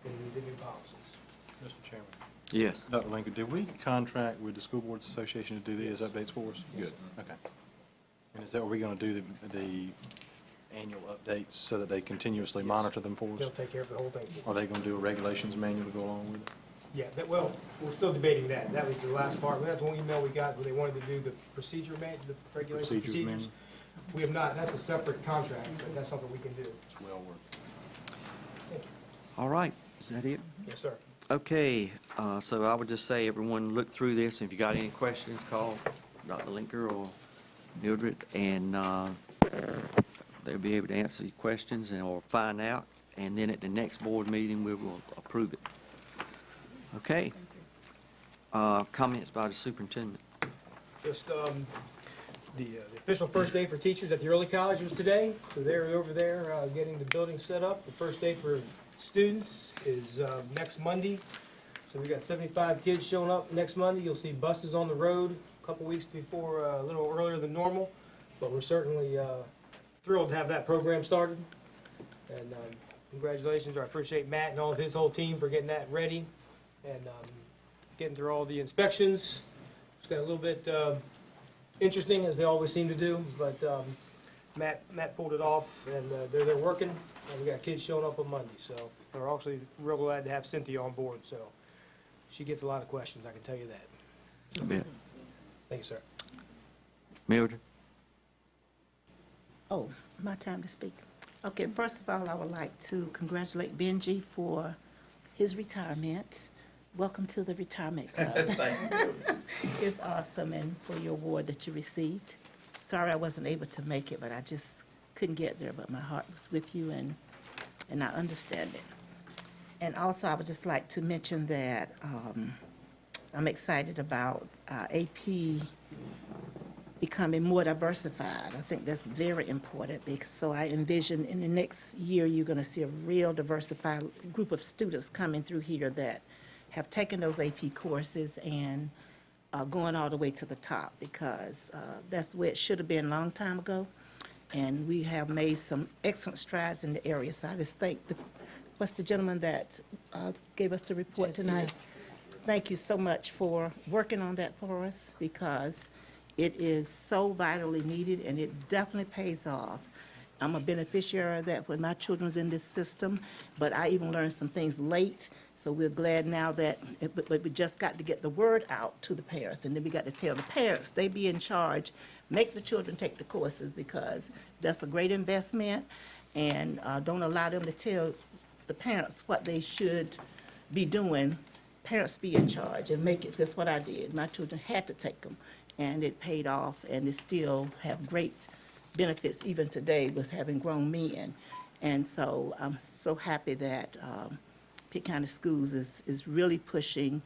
in the new policies. Mr. Chairman. Yes. Dr. Lincoln, did we contract with the School Boards Association to do these updates for us? Good, okay. And is that what we're going to do, the annual updates, so that they continuously monitor them for us? They'll take care of the whole thing. Are they going to do a regulations manual to go along with it? Yeah, well, we're still debating that. That was the last part. That's one email we got where they wanted to do the the regulations, Procedures procedures. manual. We have not, that's a separate contract, but that's something we can do. It's well worth it. All right, is that it? Yes, sir. Okay, so I would just say, everyone look through this. If you got any questions, call Dr. Linker or Mildred, and they'll be able to answer your questions or find out. And then at the next board meeting, we will approve it. Okay. Comments by the superintendent. Just, the official first day for teachers at the early college was today. So they're over there getting the building set up. The first day for students is next Monday. So we got 75 kids showing up next Monday. You'll see buses on the road a couple weeks before, a little earlier than normal. But we're certainly thrilled to have that program started. And congratulations, I appreciate Matt and all of his whole team for getting that ready and getting through all the inspections. It's got a little bit interesting, as they always seem to do, but Matt pulled it off, and they're working, and we got kids showing up on Monday. So we're actually real glad to have Cynthia on board. So she gets a lot of questions, I can tell you that. A bit. Thank you, sir. Mildred? Oh, my time to speak. Okay, first of all, I would like to congratulate Benji for his retirement. Welcome to the retirement club. Thank you. It's awesome, and for your award that you received. Sorry I wasn't able to make it, but I just couldn't get there, but my heart was with you, and I understand it. And also, I would just like to mention that I'm excited about AP becoming more diversified. I think that's very important, because so I envision in the next year, you're going to see a real diversified group of students coming through here that have taken those AP courses and going all the way to the top, because that's where it should have been a long time ago. And we have made some excellent strides in the area. So I just thank what's the gentleman that gave us the report tonight? Thank you so much for working on that for us, because it is so vitally needed, and it definitely pays off. I'm a beneficiary of that when my children was in this system, but I even learned some things late. So we're glad now that, but we just got to get the word out to the parents, and then we got to tell the parents, they be in charge, make the children take the courses, because that's a great investment, and don't allow them to tell the parents what they should be doing. Parents be in charge and make it. That's what I did. My children had to take them, and it paid off, and they still have great benefits even today with having grown men. And so I'm so happy that Pitt County Schools is really pushing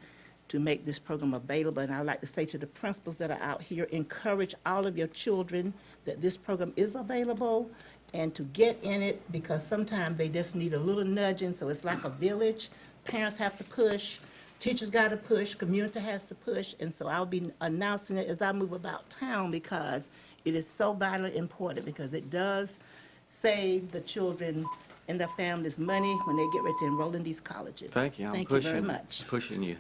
to make this program available. And I'd like to say to the principals that are out here, encourage all of your children that this program is available and to get in it, because sometimes they just need a little nudging. So it's like a village. Parents have to push, teachers got to push, community has to push. And so I'll be announcing it as I move about town, because it is so vitally important, because it does save the children and their families money when they get ready to enroll in these colleges. Thank you. Thank you very much. Pushing you.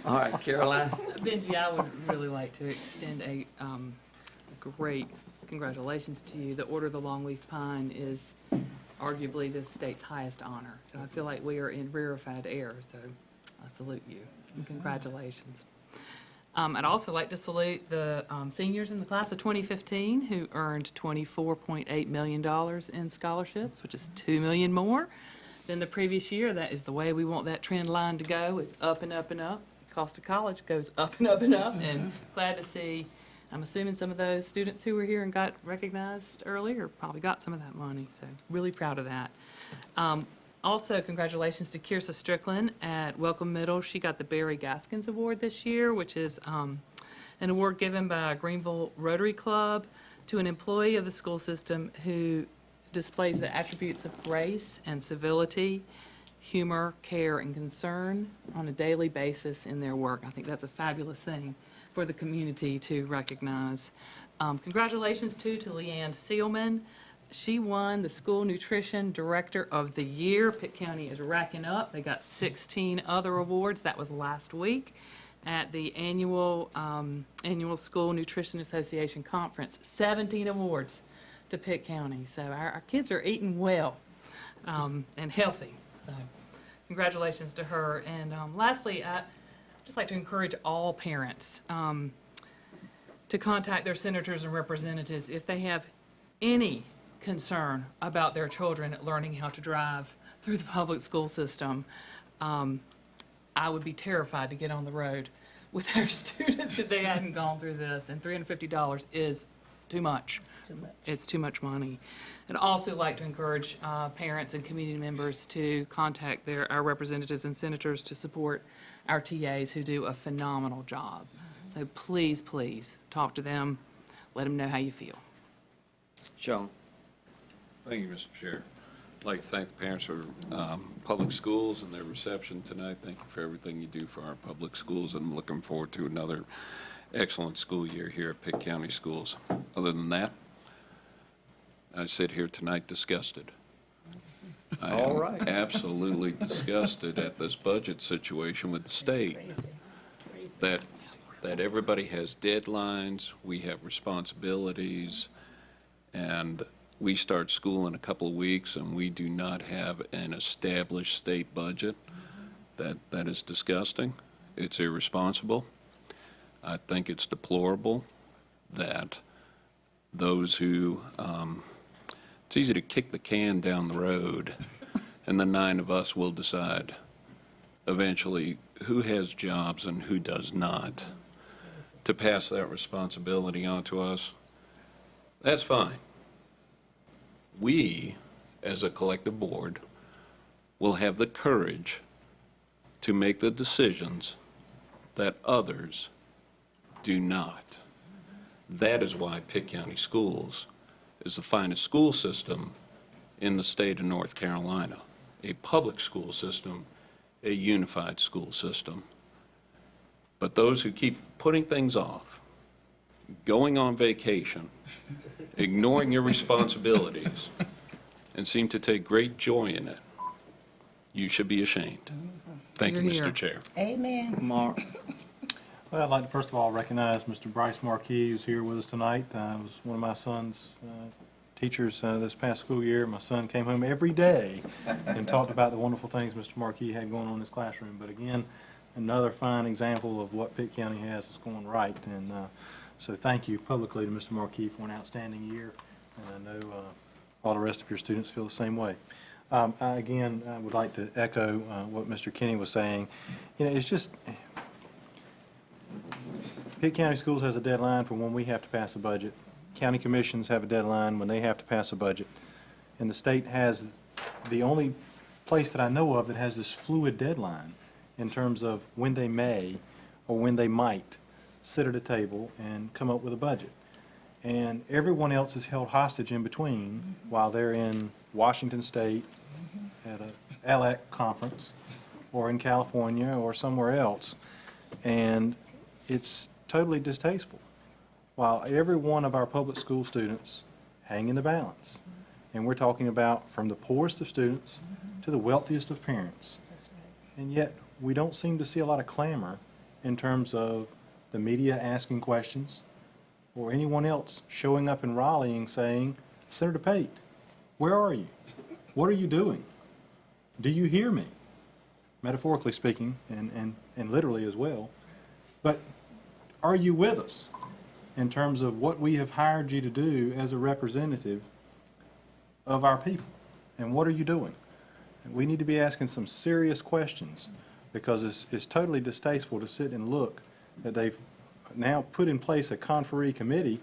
All right, Caroline? Benji, I would really like to extend a great congratulations to you. The Order of the Longleaf Pine is arguably the state's highest honor. So I feel like we are in rarefied air, so I salute you. and congratulations. I'd also like to salute the seniors in the class of 2015 who earned $24.8 million in scholarships, which is $2 million more than the previous year. That is the way we want that trend line to go. It's up and up and up. Cost of college goes up and up and up, and glad to see, I'm assuming some of those students who were here and got recognized earlier probably got some of that money, so really proud of that. Also, congratulations to Kiersa Strickland at Welcome Middle. She got the Barry Gaskins Award this year, which is an award given by Greenville Rotary Club to an employee of the school system who displays the attributes of grace and civility, humor, care, and concern on a daily basis in their work. I think that's a fabulous thing for the community to recognize. Congratulations, too, to Leanne Seelman. She won the School Nutrition Director of the Year. Pitt County is racking up. They got 16 other awards. That was last week at the annual School Nutrition Association Conference. 17 awards to Pitt County. So our kids are eating well and healthy. So congratulations to her. And lastly, I'd just like to encourage all parents to contact their senators and representatives if they have any concern about their children learning how to drive through the public school system. I would be terrified to get on the road with our students if they hadn't gone through this, and $350 is too much. It's too much. It's too much money. I'd also like to encourage parents and community members to contact our representatives and senators to support our TAs who do a phenomenal job. So please, please, talk to them, let them know how you feel. Sean? Thank you, Mr. Chair. I'd like to thank the parents for public schools and their reception tonight. Thank you for everything you do for our public schools, and I'm looking forward to another excellent school year here at Pitt County Schools. Other than that, I sit here tonight disgusted. I All am right. absolutely disgusted at this budget situation with the state. That everybody has deadlines, we have responsibilities, and we start school in a couple of weeks and we do not have an established state budget. That is disgusting. It's irresponsible. I think it's deplorable that those who, it's easy to kick the can down the road and the 9 of us will decide eventually who has jobs and who does not. To pass that responsibility on to us, that's fine. We, as a collective board, will have the courage to make the decisions that others do not. That is why Pitt County Schools is the finest school system in the state of North Carolina, a public school system, a unified school system. But those who keep putting things off, going on vacation, ignoring your responsibilities, and seem to take great joy in it, you should be ashamed. Thank you, Mr. Chair. Amen. Mark? Well, I'd like to first of all recognize Mr. Bryce Marquis, who's here with us tonight. Was one of my son's teachers this past school year. My son came home every day and talked about the wonderful things Mr. Marquis had going on in his classroom. But again, another fine example of what Pitt County has is going right. And so thank you publicly to Mr. Marquis for an outstanding year. And I know all the rest of your students feel the same way. I would like to echo what Mr. Kinney was saying. You know, it's just, Pitt County Schools has a deadline for when we have to pass a budget. County commissions have a deadline when they have to pass a budget. And the state has the only place that I know of that has this fluid deadline in terms of when they may or when they might sit at a table and come up with a budget. And everyone else is held hostage in between while they're in Washington State at a ALEC conference or in California or somewhere else. And it's totally distasteful. While every one of our public school students hang in the balance. And we're talking about from the poorest of students to the wealthiest of parents. And yet, we don't seem to see a lot of clamor in terms of the media asking questions or anyone else showing up in Raleigh and saying, Senator Pate, where are you? What are you doing? Do you hear me? metaphorically speaking, and literally as well. But are you with us in terms of what we have hired you to do as a representative of our people? And what are you doing? We need to be asking some serious questions, because it's totally distasteful to sit and look that they've now put in place a conferee committee,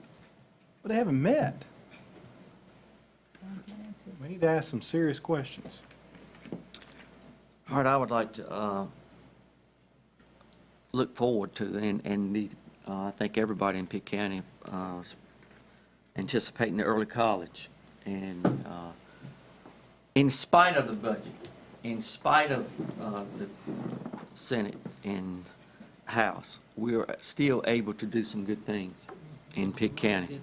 but they haven't met. We need to ask some serious questions. All right, I would like to look forward to, I think everybody in Pitt County is anticipating the early college. And in spite of the budget, in spite of the Senate and House, we are still able to do some good things in Pitt County.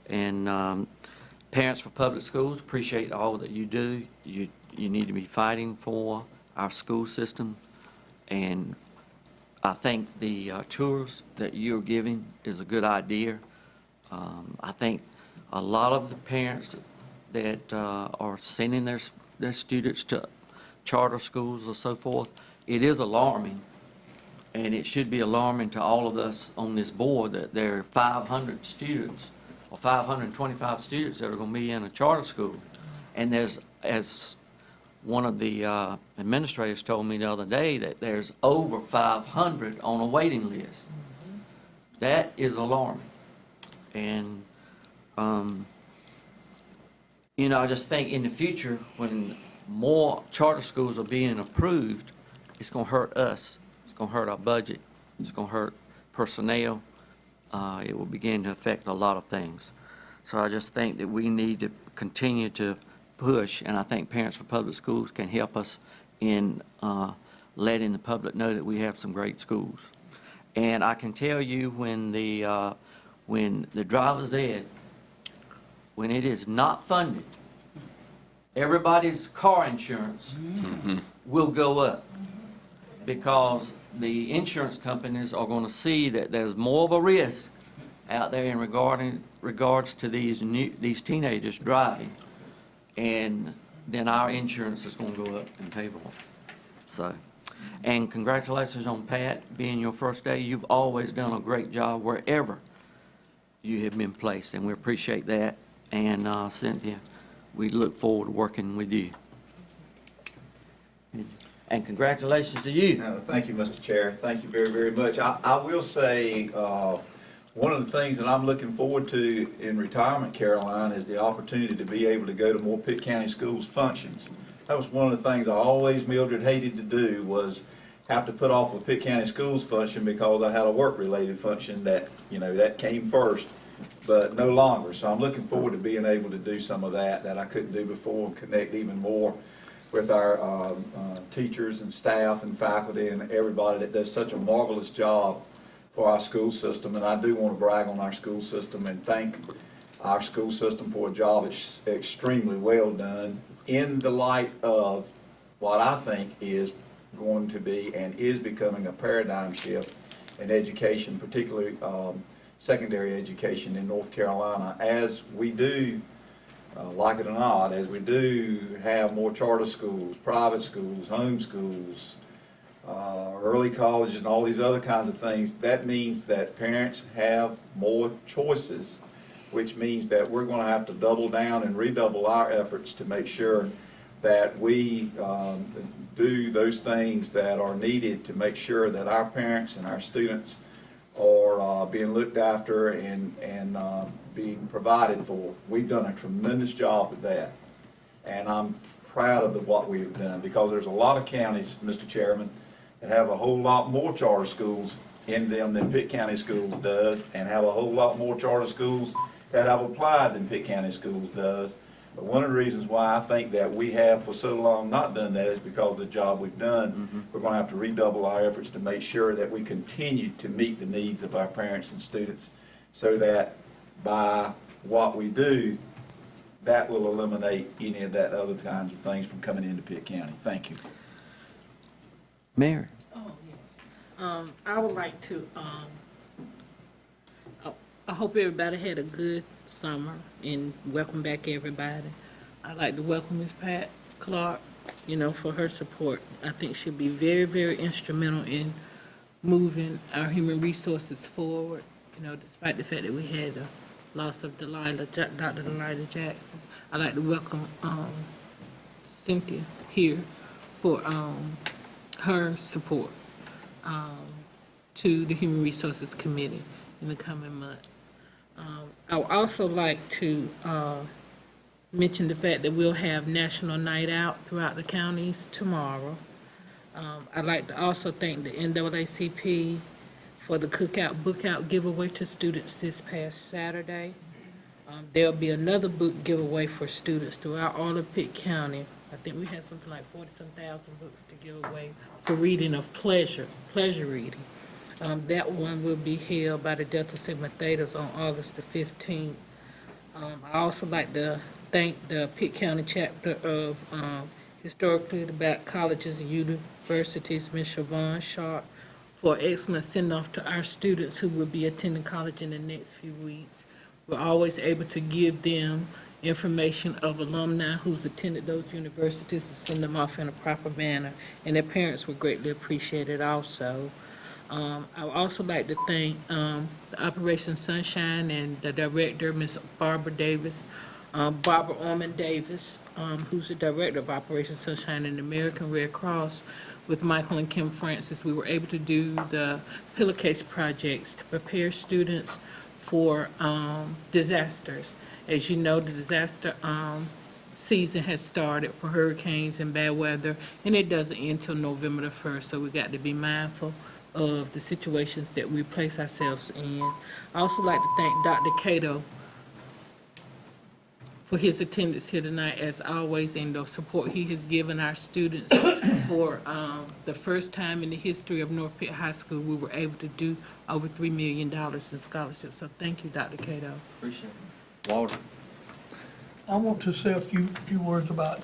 And parents for public schools, appreciate all that you do. You need to be fighting for our school system. And I think the tours that you're giving is a good idea. I think a lot of the parents that are sending their students to charter schools or so forth, it is alarming. And it should be alarming to all of us on this board that there are 500 students or 525 students that are going to be in a charter school. And there's, as one of the administrators told me the other day, that there's over 500 on a waiting list. That is alarming. And, I just think in the future, when more charter schools are being approved, it's going to hurt us. It's going to hurt our budget. It's going to hurt personnel. It will begin to affect a lot of things. So I just think that we need to continue to push, and I think Parents for Public Schools can help us in letting the public know that we have some great schools. And I can tell you when the driver's ed, when it is not funded, everybody's car insurance will go up, because the insurance companies are going to see that there's more of a risk out there in regards to these teenagers driving, and then our insurance is going to go up and pay for it. So, and congratulations on Pat being your first day. You've always done a great job wherever you have been placed, and we appreciate that. And Cynthia, we look forward to working with you. And congratulations to you. Thank you, Mr. Chair. Thank you very, very much. I will say, one of the things that I'm looking forward to in retirement, Caroline, is the opportunity to be able to go to more Pitt County Schools functions. That was one of the things I always, Mildred, hated to do, was have to put off a Pitt County Schools function because I had a work-related function that, that came first, but no longer. So I'm looking forward to being able to do some of that I couldn't do before, and connect even more with our teachers and staff and faculty and everybody that does such a marvelous job for our school system. And I do want to brag on our school system and thank our school system for a job that's extremely well done in the light of what I think is going to be and is becoming a paradigm shift in education, particularly secondary education in North Carolina, as we do, like it or not, as we do have more charter schools, private schools, home schools, early colleges, and all these other kinds of things. That means that parents have more choices, which means that we're going to have to double down and redouble our efforts to make sure that we do those things that are needed to make sure that our parents and our students are being looked after and being provided for. We've done a tremendous job with that, and I'm proud of what we've done, because there's a lot of counties, Mr. Chairman, that have a whole lot more charter schools in them than Pitt County Schools does, and have a whole lot more charter schools that have applied than Pitt County Schools does. But one of the reasons why I think that we have for so long not done that is because of the job we've done. We're going to have to redouble our efforts to make sure that we continue to meet the needs of our parents and students, so that by what we do, that will eliminate any of that other kinds of things from coming into Pitt County. Thank you. Mary. Oh, yes. I would like to, I hope everybody had a good summer, and welcome back everybody. I'd like to welcome Ms. Pat Clark for her support. I think she'll be very, very instrumental in moving our human resources forward, despite the fact that we had the loss of Dr. Delilah Jackson. I'd like to welcome Cynthia here for her support to the Human Resources Committee in the coming months. I would also like to mention the fact that we'll have National Night Out throughout the counties tomorrow. I'd like to also thank the NAACP for the Cookout Book Out giveaway to students this past Saturday. There'll be another book giveaway for students throughout all of Pitt County. I think we had something like 40-some thousand books to give away for reading of pleasure reading. That one will be held by the Delta Sigma Thetas on August the 15th. I also like to thank the Pitt County chapter of Historically Black Colleges and Universities, Ms. Siobhan Sharp, for excellent send-off to our students who will be attending college in the next few weeks. We're always able to give them information of alumni who's attended those universities and send them off in a proper manner, and their parents would greatly appreciate it also. I would also like to thank the Operation Sunshine and the director, Ms. Barbara Orman Davis, who's the director of Operation Sunshine and the American Red Cross. With Michael and Kim Francis, we were able to do the pillowcase projects to prepare students for disasters. As you know, the disaster season has started for hurricanes and bad weather, and it doesn't end until November the 1st, so we got to be mindful of the situations that we place ourselves in. I also like to thank Dr. Cato for his attendance here tonight, as always, and the support he has given our students. For the first time in the history of North Pitt High School, we were able to do over $3 million in scholarships. So thank you, Dr. Cato. Appreciate it. Walter? I want to say a few words about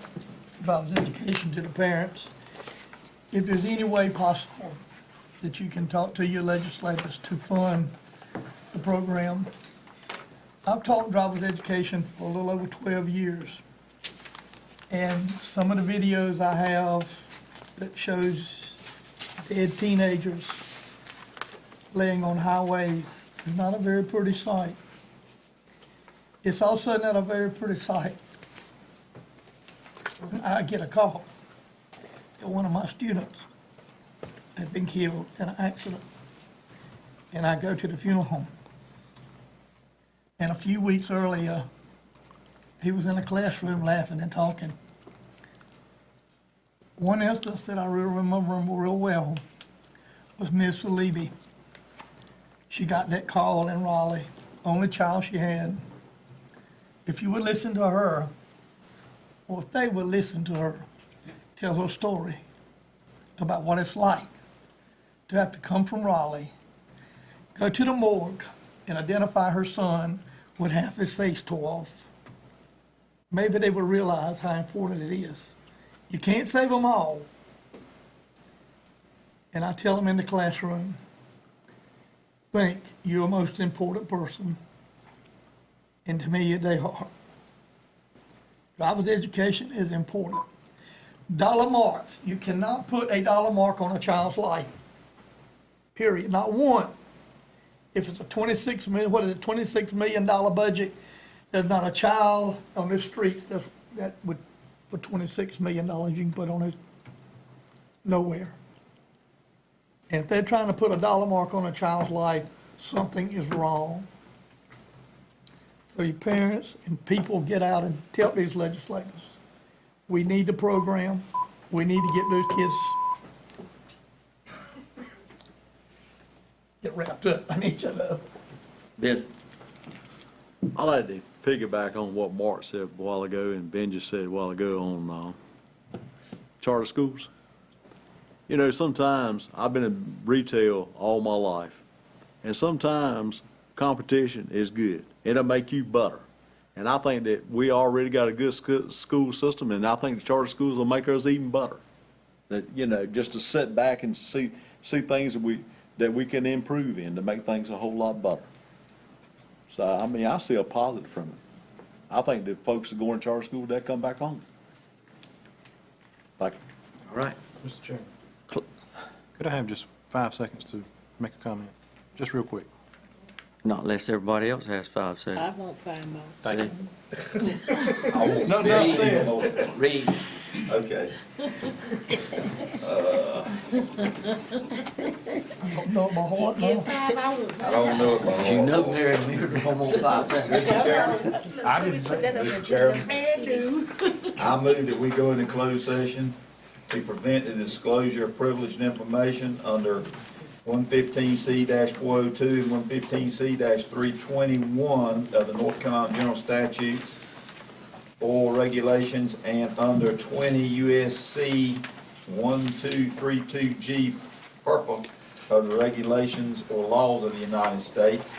education to the parents. If there's any way possible that you can talk to your legislators to fund the program. I've taught driver's education for a little over 12 years. And some of the videos I have that shows dead teenagers laying on highways is not a very pretty sight. It's also not a very pretty sight when I get a call that one of my students had been killed in an accident, and I go to the funeral home. And a few weeks earlier, he was in a classroom laughing and talking. One instance that I really remember real well was Miss Salibi. She got that call in Raleigh, only child she had. If you would listen to her, or if they would listen to her, tell her story about what it's like to have to come from Raleigh, go to the morgue, and identify her son with half his face tore off. Maybe they would realize how important it is. You can't save them all. And I tell them in the classroom, think you're the most important person. And to me, they are. Driver's education is important. Dollar marks. You cannot put a dollar mark on a child's life. Period. Not one. If it's a $26 million budget, there's not a child on the streets that would, for $26 million you can put on it. Nowhere. And if they're trying to put a dollar mark on a child's life, something is wrong. So your parents and people get out and tell these legislators, we need the program. We need to get those kids get wrapped up. I need you to know. Ben? I like to piggyback on what Mark said a while ago and Ben just said a while ago on charter schools. You know, sometimes I've been in retail all my life, and sometimes competition is good. It'll make you better. And I think that we already got a good school system, and I think the charter schools will make us even better. That, you know, just to sit back and see things that we can improve in to make things a whole lot better. So, I mean, I see a positive from it. I think that folks that go in charter school, they come back home. Thank you. All right. Mr. Chairman, could I have just 5 seconds to make a comment? Just real quick. Not unless everybody else has 5 I seconds. won't find more. Thank you. No, Read. Okay. No, my heart, no. I don't know if As you know, Mary, I'm on 5 seconds. Mr. Chairman, I move that we go into closed session to prevent the disclosure of privileged information under 115C-402 and 115C-321 of the North Carolina General Statutes or regulations, and under 20 U.S.C. 1232G FERPA of the regulations or laws of the United States.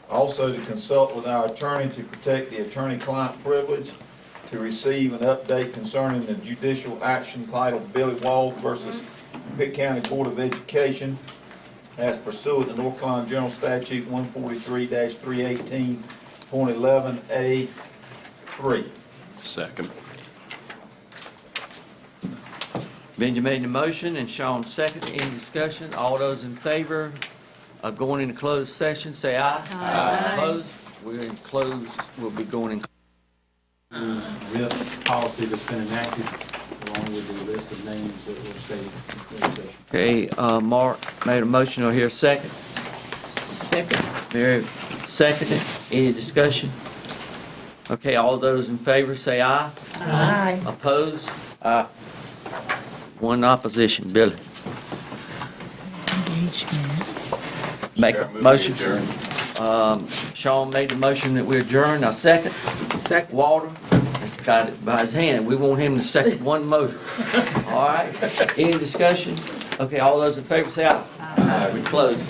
Also, to consult with our attorney to protect the attorney-client privilege, to receive an update concerning the judicial action titled Billy Wall versus Pitt County Board of Education as pursuant to North Carolina General Statute 143-318.11A3. Second. Benji made the motion and Sean seconded. Any discussion? All those in favor of going into closed session, say aye. Aye. Opposed? We're in closed. We'll be going in. With policy that's been enacted, along with the list of names that were stated in closed session. Okay, Mark made a motion. Or here, second. Second. Mary seconded. Any discussion? Okay, all those in favor say aye. Aye. Opposed? Aye. One opposition. Billy. Engagement. Make a motion. Sean made the motion that we adjourn. Now second. Second. Walter, that's got it by his hand. We want him to second one motion. All right. Any discussion? Okay, all those in favor say aye. Aye. We close.